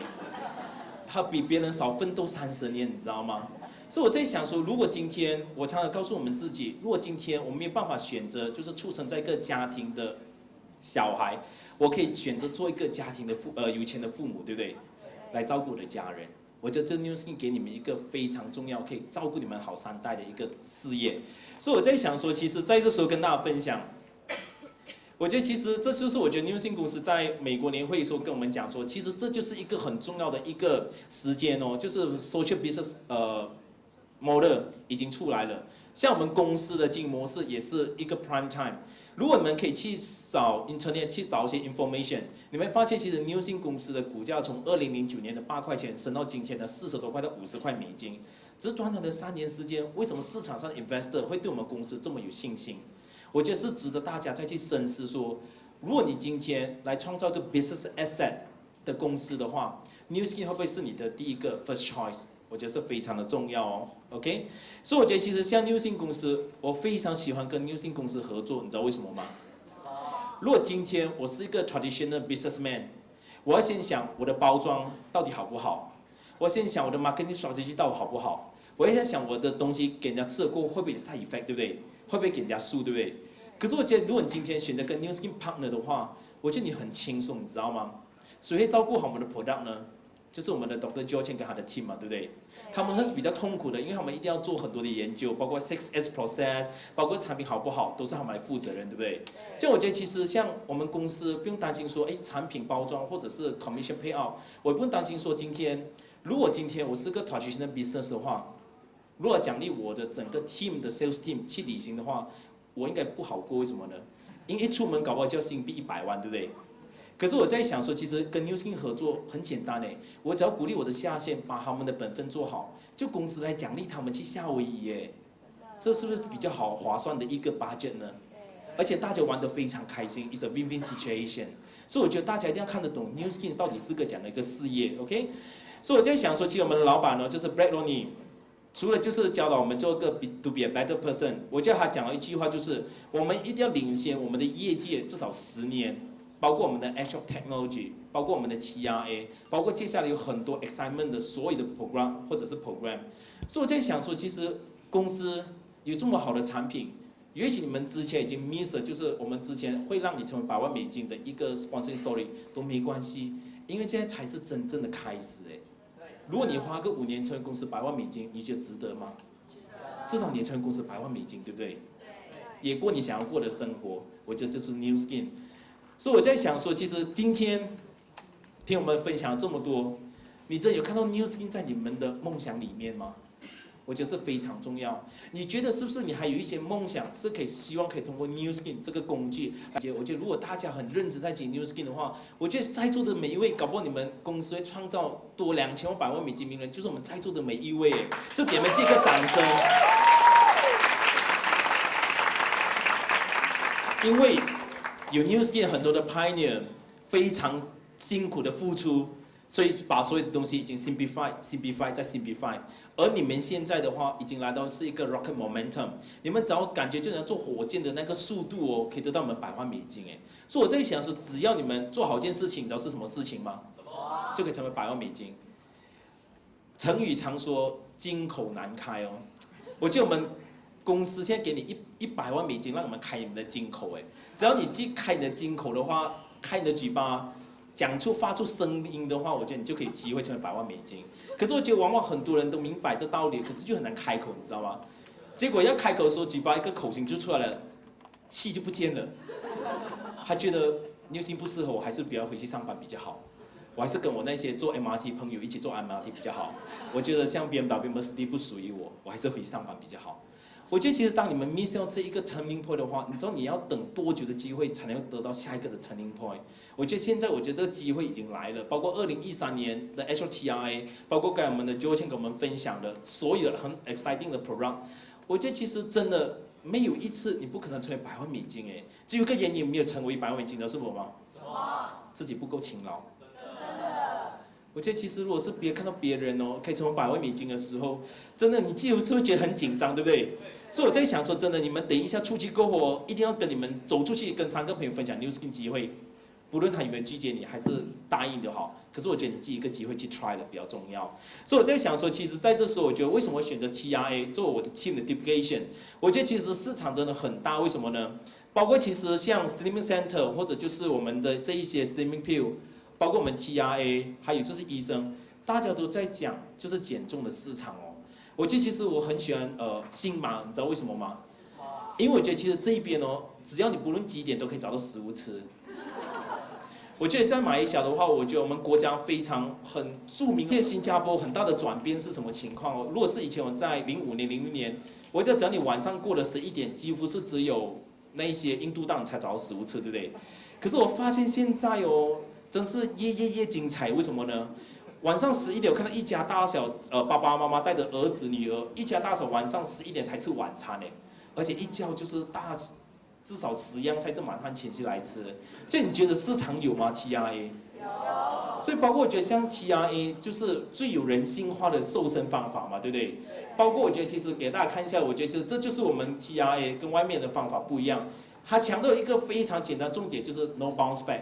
他比别人少奋斗30年，你知道吗？所以我在想说，如果今天我常常告诉我们自己，如果今天我们没有办法选择，就是出生在一个家庭的小孩，我可以选择做一个家庭的有钱的父母，对不对？来照顾我的家人。我觉得这 New Skin 给你们一个非常重要，可以照顾你们好3代的一个事业。所以我在想说，其实在这时候跟大家分享，我觉得其实这就是我觉得 New Skin 公司在美国年会的时候跟我们讲说，其实这就是一个很重要的一个时间哦，就是 social business model 已经出来了，像我们公司的经营模式也是一个 prime time。如果你们可以去找 internet 去找一些 information， 你们会发现其实 New Skin 公司的股价从2009年的8块钱升到今天的40多块到50块美金，只是短短的3年时间，为什么市场上的 investor 会对我们公司这么有信心？我觉得是值得大家再去深思说，如果你今天来创造一个 business asset 的公司的话 ，New Skin 会不会是你的第一个 first choice？我觉得是非常的重要哦 ，OK？ 所以我觉得其实像 New Skin 公司，我非常喜欢跟 New Skin 公司合作，你知道为什么吗？如果今天我是一个 traditional businessman， 我要先想我的包装到底好不好，我要先想我的 marketing strategy 到底好不好，我要先想我的东西给人家吃了过后会不会有 side effect， 对不对？会不会给人家输，对不对？可是我觉得如果你今天选择跟 New Skin partner 的话，我觉得你很轻松，你知道吗？谁会照顾好我们的 product 呢？就是我们的 Dr. Chong 跟他的 team 嘛，对不对？他们是比较痛苦的，因为他们一定要做很多的研究，包括 6S process， 包括产品好不好，都是他们来负责任，对不对？这样我觉得其实像我们公司不用担心说，哎，产品包装或者是 commission payout， 我也不用担心说如果今天我是个 traditional business 的话，如果奖励我的整个 team 的 sales team 去履行的话，我应该不好过，为什么呢？因为一出门搞不好就要新币100万，对不对？可是我在想说，其实跟 New Skin 合作很简单诶，我只要鼓励我的下线把他们的本分做好，就公司来奖励他们去夏威夷耶，这是不是比较好划算的一个 budget 呢？而且大家玩得非常开心 ，it's a win-win situation。所以我觉得大家一定要看得懂 New Skin 到底是个怎样的一个事业 ，OK？ 所以我在想说，其实我们的老板呢，就是 Brad Loney， 除了就是教导我们做个 to be a better person， 我觉得他讲了一句话，就是我们一定要领先我们的业界至少10年。包括我们的 Edge Technology，包括我们的 TRA， 包括接下来有很多 excitement 的所有的 program 或者是 program， 所以我在想说，其实公司有这么好的产品，也许你们之前已经 miss 了，就是我们之前会让你成为100万美金的一个 sponsoring story 都没关系，因为现在才是真正的开始哎。如果你花个5年成为公司100万美金，你觉得值得吗？至少你也成为公司100万美金，对不对？也过你想要过的生活，我觉得这就是 New Skin。所以我在想说，其实今天听我们分享这么多，你真的有看到 New Skin 在你们的梦想里面吗？我觉得是非常重要。你觉得是不是你还有一些梦想是希望可以通过 New Skin 这个工具？我觉得如果大家很认真在经营 New Skin 的话，我觉得在座的每一位，搞不好你们公司会创造多2500万美金名人，就是我们在座的每一位，是给你们这个掌声。因为有 New Skin 很多的 pioneer 非常辛苦的付出，所以把所有的东西已经 simplify 再 simplify， 而你们现在的话已经来到是一个 rocket momentum， 你们只要感觉就能做火箭的那个速度哦，可以得到我们100万美金哎，所以我在想说，只要你们做好一件事情，你知道是什么事情吗？就可以成为100万美金。成语常说金口难开哦，我觉得我们公司现在给你100万美金，让我们开你们的金口哎，只要你去开你的金口的话，开你的嘴巴。发出声音的话，我觉得你就可以机会成为100万美金。可是我觉得往往很多人都明白这道理，可是就很难开口，你知道吗？结果要开口的时候，嘴巴一个口型就出来了，气就不见了。他觉得New Skin不适合我，还是不要回去上班比较好。我还是跟我那些做 MRT 朋友一起做 MRT 比较好。我觉得像 BMW、Mercedes 不属于我，我还是回去上班比较好。我觉得其实当你们 miss 掉这一个 turning point 的话，你知道你要等多久的机会才能得到下一个的 turning point？ 我觉得现在这个机会已经来了，包括2013年的 HLTRA， 包括刚才我们的 Joe 跟我们分享的所有很 exciting 的 program， 我觉得其实真的没有一次你不可能成为100万美金哎，只有一个原因没有成为100万美金的是我吗？自己不够勤劳。我觉得其实如果是看到别人哦可以成为100万美金的时候，真的你是不是觉得很紧张，对不对？所以我在想说，真的，你们等一下出去过后哦，一定要跟你们走出去，跟3个朋友分享 New Skin 机会，不论他有没有拒绝你，还是答应的好。可是我觉得你自己一个机会去 try 的比较重要。所以我在想说，其实在这时候，我觉得为什么选择 TRA 作为我的 team 的 duplication？ 我觉得其实市场真的很大，为什么呢？包括其实像 Slimming Center 或者就是我们的这一些 Slimming Pill， 包括我们 TRA， 还有就是医生，大家都在讲就是减重的市场哦。我觉得其实我很喜欢新马，你知道为什么吗？因为我觉得其实这一边哦，只要你不论几点都可以找到食物吃。我觉得在马来西亚的话，我觉得我们国家很著名。在新加坡很大的转变是什么情况哦？如果是以前我在05年、06年，我觉得只要你晚上过了11点，几乎是只有那一些印度档才找到食物吃，对不对？可是我发现现在哦，真是夜精彩，为什么呢？晚上11点，我看到一家大小，爸爸妈妈带着儿子女儿，一家大小晚上11点才吃晚餐呢，而且一叫就是至少10样菜，这满汉全席来吃。所以你觉得市场有吗 ？TRA 有。所以包括我觉得像 TRA 就是最有人性化的瘦身方法嘛，对不对？包括我觉得其实给大家看一下，我觉得其实这就是我们 TRA 跟外面的方法不一样。它强调一个非常简单重点，就是 no bounce back。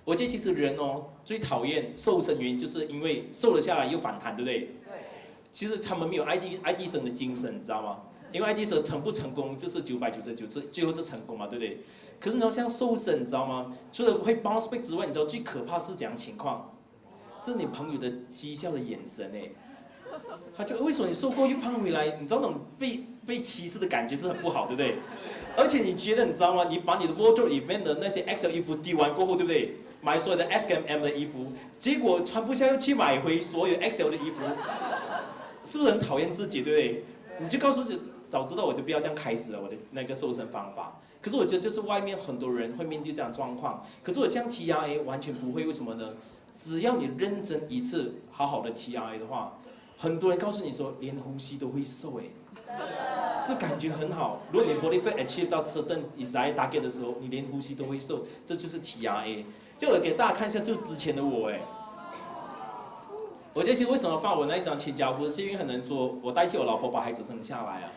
我觉得其实人哦最讨厌瘦身原因，就是因为瘦了下来又反弹，对不对？对。其实他们没有爱迪生的精神，你知道吗？因为爱迪生成不成功就是999次，最后是成功嘛，对不对？可是你要像瘦身，你知道吗？除了会 bounce back 之外，你知道最可怕是怎样情况？是你朋友的讥笑的眼神哎。他就为什么你瘦过又胖回来？你知道那种被歧视的感觉是很不好，对不对？而且你觉得你知道吗？你把你的 wardrobe 里面的那些 XL 衣服丢完过后，对不对？买所有的 S、M 的衣服，结果穿不下又去买回所有 XL 的衣服，是不是很讨厌自己，对不对？你就告诉自己，早知道我就不要这样开始了我的那个瘦身方法。可是我觉得就是外面很多人会面对这样的状况，可是我这样 TRA 完全不会，为什么呢？只要你认真一次，好好的 TRA 的话，很多人告诉你说连呼吸都会瘦哎，是感觉很好。如果你 body fat achieve 到 certain desired target 的时候，你连呼吸都会瘦，这就是 TRA。就我给大家看一下，就之前的我哎。我觉得其实为什么放我那一张全家福，是因为很多人说我代替我老婆把孩子生下来啊。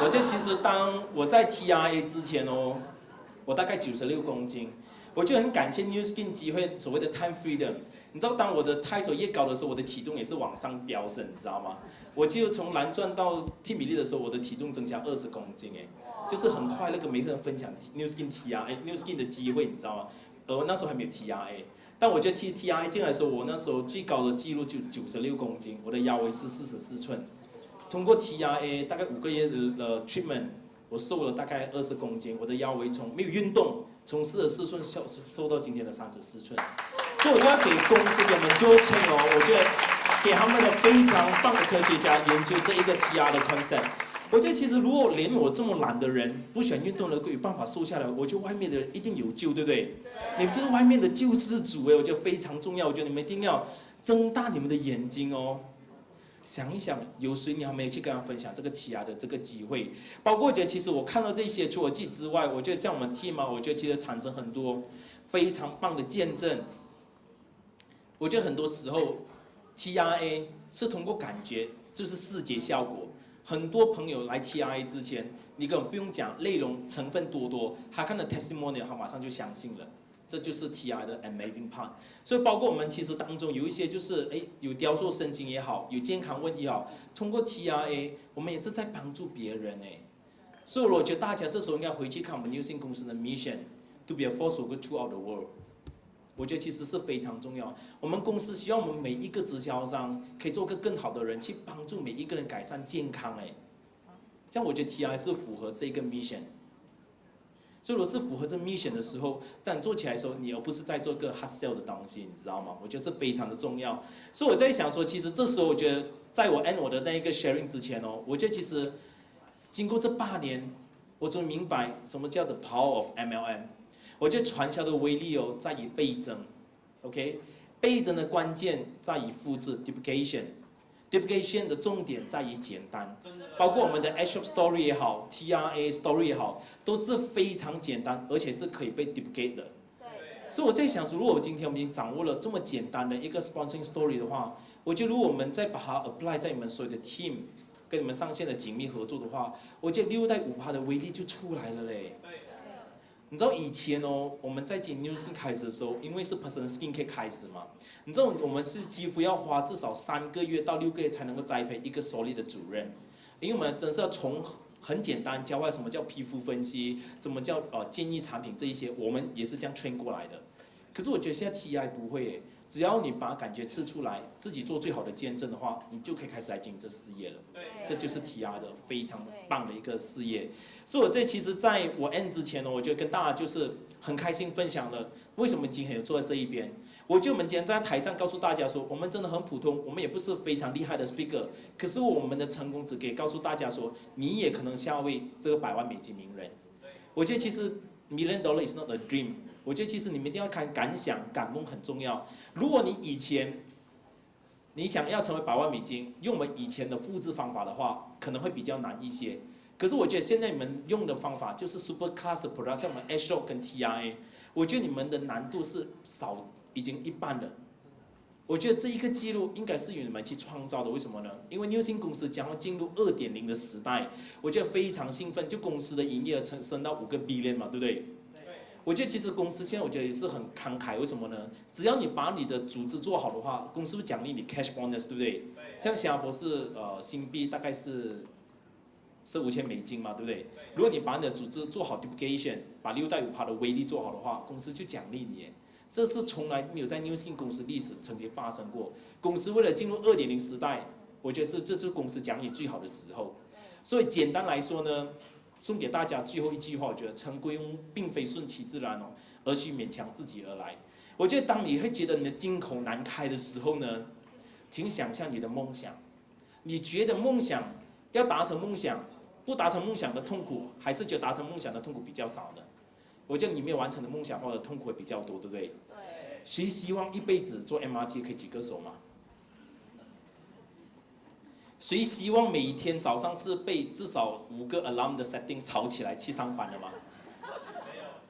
我觉得其实当我在 TRA 之前哦，我大概96公斤。我就很感谢 New Skin 机会所谓的 time freedom。你知道，当我的 title 越高的时候，我的体重也是往上飙升，你知道吗？我就从蓝钻到 Team 比例的时候，我的体重增加20公斤，就是很快乐跟每个人分享 New Skin TRA、New Skin 的机会，你知道吗？我那时候还没有 TRA， 但我觉得 TRA 进来的时候，我那时候最高的记录就96公斤，我的腰围是44寸。通过 TRA 大概5个月的treatment， 我瘦了大概20公斤，我的腰围从没有运动，从44寸瘦到今天的34寸。所以我就要给公司给我们做签我觉得给他们的非常棒的科学家研究这一个 TR 的 concept。我觉得其实如果连我这么懒的人，不喜欢运动的，有办法瘦下来，我觉得外面的人一定有救，对不对？你们就是外面的救世主我觉得非常重要。我觉得你们一定要睁大你们的眼睛想一想，有谁你还没有去跟他分享这个TR的这个机会？包括我觉得其实我看到这些，除了自己之外，我觉得像我们 team 我觉得其实产生很多非常棒的见证。我觉得很多时候 TRA 是通过感觉，就是视觉效果。很多朋友来 TRA 之前，你根本不用讲内容成分多，他看了 testimonial， 他马上就相信了。这就是 TRA 的 amazing part。所以包括我们其实当中有一些就是有雕塑神经也好，有健康问题也好，通过 TRA 我们也是在帮助别人所以我觉得大家这时候应该回去看我们 New Skin 公司的 mission to be a force for good throughout the world。我觉得其实是非常重要。我们公司希望我们每一个直销商可以做个更好的人，去帮助每一个人改善健康这样我觉得 TRA 是符合这个 mission。所以如果是符合这 mission 的时候，当你做起来的时候，你而不是在做个 hard sell 的东西，你知道吗？我觉得是非常的重要。所以我在想说，其实这时候我觉得，在我 end 我的那一个 sharing 之前我觉得其实经过这8年，我终于明白什么叫 the power of MLM。我觉得传销的威力在于倍增 ，OK， 倍增的关键在于复制 duplication 的重点在于简单，包括我们的 App Story 也好 ，TRA Story 也好，都是非常简单，而且是可以被 duplicate 的。所以我在想说，如果今天我们已经掌握了这么简单的一个 sponsoring story 的话，我觉得如果我们再把它 apply 在你们所有的 team， 跟你们上线的紧密合作的话，我觉得6到5%的威力就出来了嘞。你知道以前我们在进 New Skin 开始的时候，因为是 Personal Skin Care 开始嘛，你知道我们是几乎要花至少3个月到6个月才能够栽培一个 solid 的主任，因为我们真是要从很简单教会什么叫皮肤分析，怎么叫建议产品这一些，我们也是这样 train 过来的。可是我觉得现在 TI 不会只要你把感觉吃出来，自己做最好的见证的话，你就可以开始来经营这事业了。这就是 TR 的非常棒的一个事业。所以我其实在我 end 之前我就跟大家就是很开心分享了为什么今天有坐在这一边。我觉得我们今天在台上告诉大家说，我们真的很普通，我们也不是非常厉害的 speaker， 可是我们的成功只可以告诉大家说，你也可能下位这个100万美金名人。我觉得其实 $1 million is not a dream。我觉得其实你们一定要看感想、感动很重要。如果你以前你想要成为100万美金，用我们以前的复制方法的话，可能会比较难一些。可是我觉得现在你们用的方法就是 super class product， 像我们 H-Log 跟 TRA， 我觉得你们的难度是已经一半了。我觉得这一个记录应该是由你们去创造的，为什么呢？因为 New Skin 公司将要进入2.0的时代，我觉得非常兴奋。就公司的营业额升到5个 billion 嘛，对不对？我觉得其实公司现在我觉得也是很慷慨，为什么呢？只要你把你的组织做好的话，公司会奖励你 cash bonus， 对不对？像新加坡是新币大概是5000美金嘛，对不对？如果你把你的组织做好 duplication， 把6到5%的威力做好的话，公司就奖励你。这是从来没有在 New Skin 公司历史曾经发生过。公司为了进入2.0时代，我觉得这是公司奖励最好的时候。所以简单来说呢，送给大家最后一句话，我觉得成功并非顺其自然而是勉强自己而来。我觉得当你会觉得你的金口难开的时候呢，请想象你的梦想。你觉得梦想要达成梦想，不达成梦想的痛苦，还是觉得达成梦想的痛苦比较少的？我觉得你没有完成的梦想或者痛苦会比较多，对不对？谁希望一辈子做 MRT 可以举个手吗？谁希望每一天早上是被至少5个 alarm 的 setting 吵起来去上班的吗？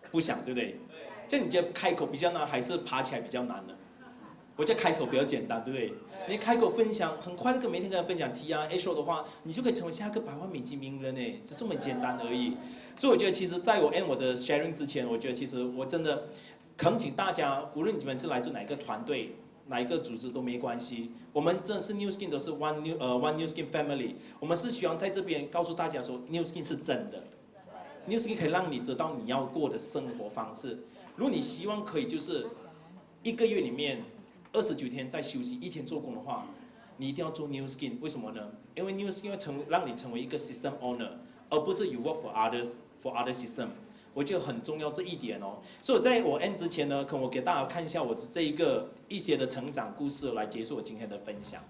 不想，对不对？这你觉得开口比较难，还是爬起来比较难呢？我觉得开口比较简单，对不对？你开口分享，很快每天跟人分享 TR、H 的话，你就可以成为下个100万美金名人只这么简单而已。所以我觉得，其实在我 end 我的 sharing 之前，我觉得其实我真的恳请大家，无论你们是来自哪一个团队、哪一个组织都没关系，我们真的是 New Skin 都是 One New Skin Family。我们是希望在这边告诉大家说 ，New Skin 是真的，New Skin 可以让你得到你要过的生活方式。如果你希望可以就是1个月里面29天再休息1天做工的话，你一定要做 New Skin。为什么呢？因为 New Skin 会让你成为一个 System Owner， 而不是 You work for other system。我觉得很重要这一点哦。所以在我 end 之前呢，我给大家看一下我这一些的成长故事，来结束我今天的分享。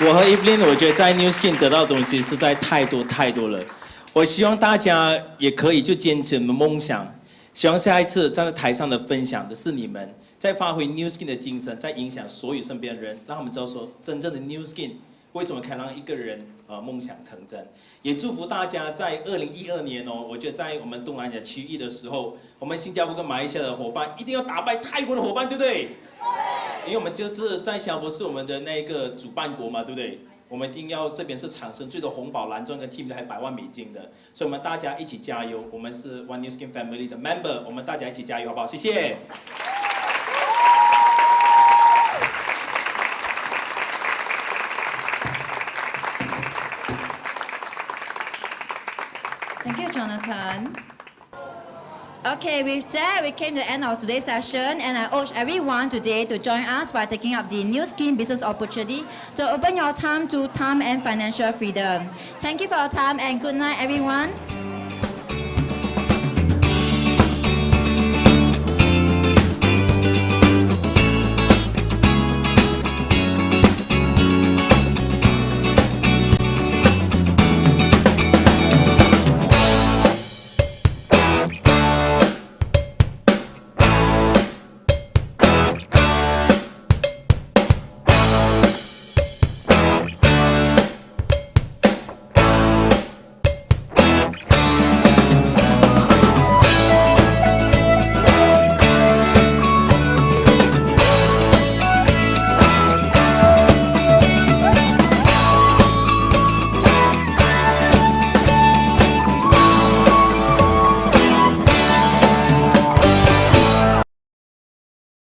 我和 Evelyn， 我觉得在 New Skin 得到的东西实在太多了。我希望大家也可以就坚持你们梦想。希望下一次站在台上的分享的是你们，在发挥 New Skin 的精神，在影响所有身边的人，让他们知道说真正的 New Skin 为什么可以让一个人梦想成真。也祝福大家在2012年哦，我觉得在我们东南亚区域的时候，我们新加坡跟马来西亚的伙伴一定要打败泰国的伙伴，对不对？对。因为我们就是在新加坡是我们的那个主办国嘛，对不对？我们一定要这边是产生最多红宝蓝钻跟 team 的还100万美金的，所以我们大家一起加油。我们是 One New Skin Family 的 member， 我们大家一起加油，好不好？谢谢。Thank you, Jonathan. Okay, with that, we came to the end of today's session, and I urge everyone today to join us by taking up the New Skin business opportunity to open your time to time and financial freedom. Thank you for your time, and good night, everyone.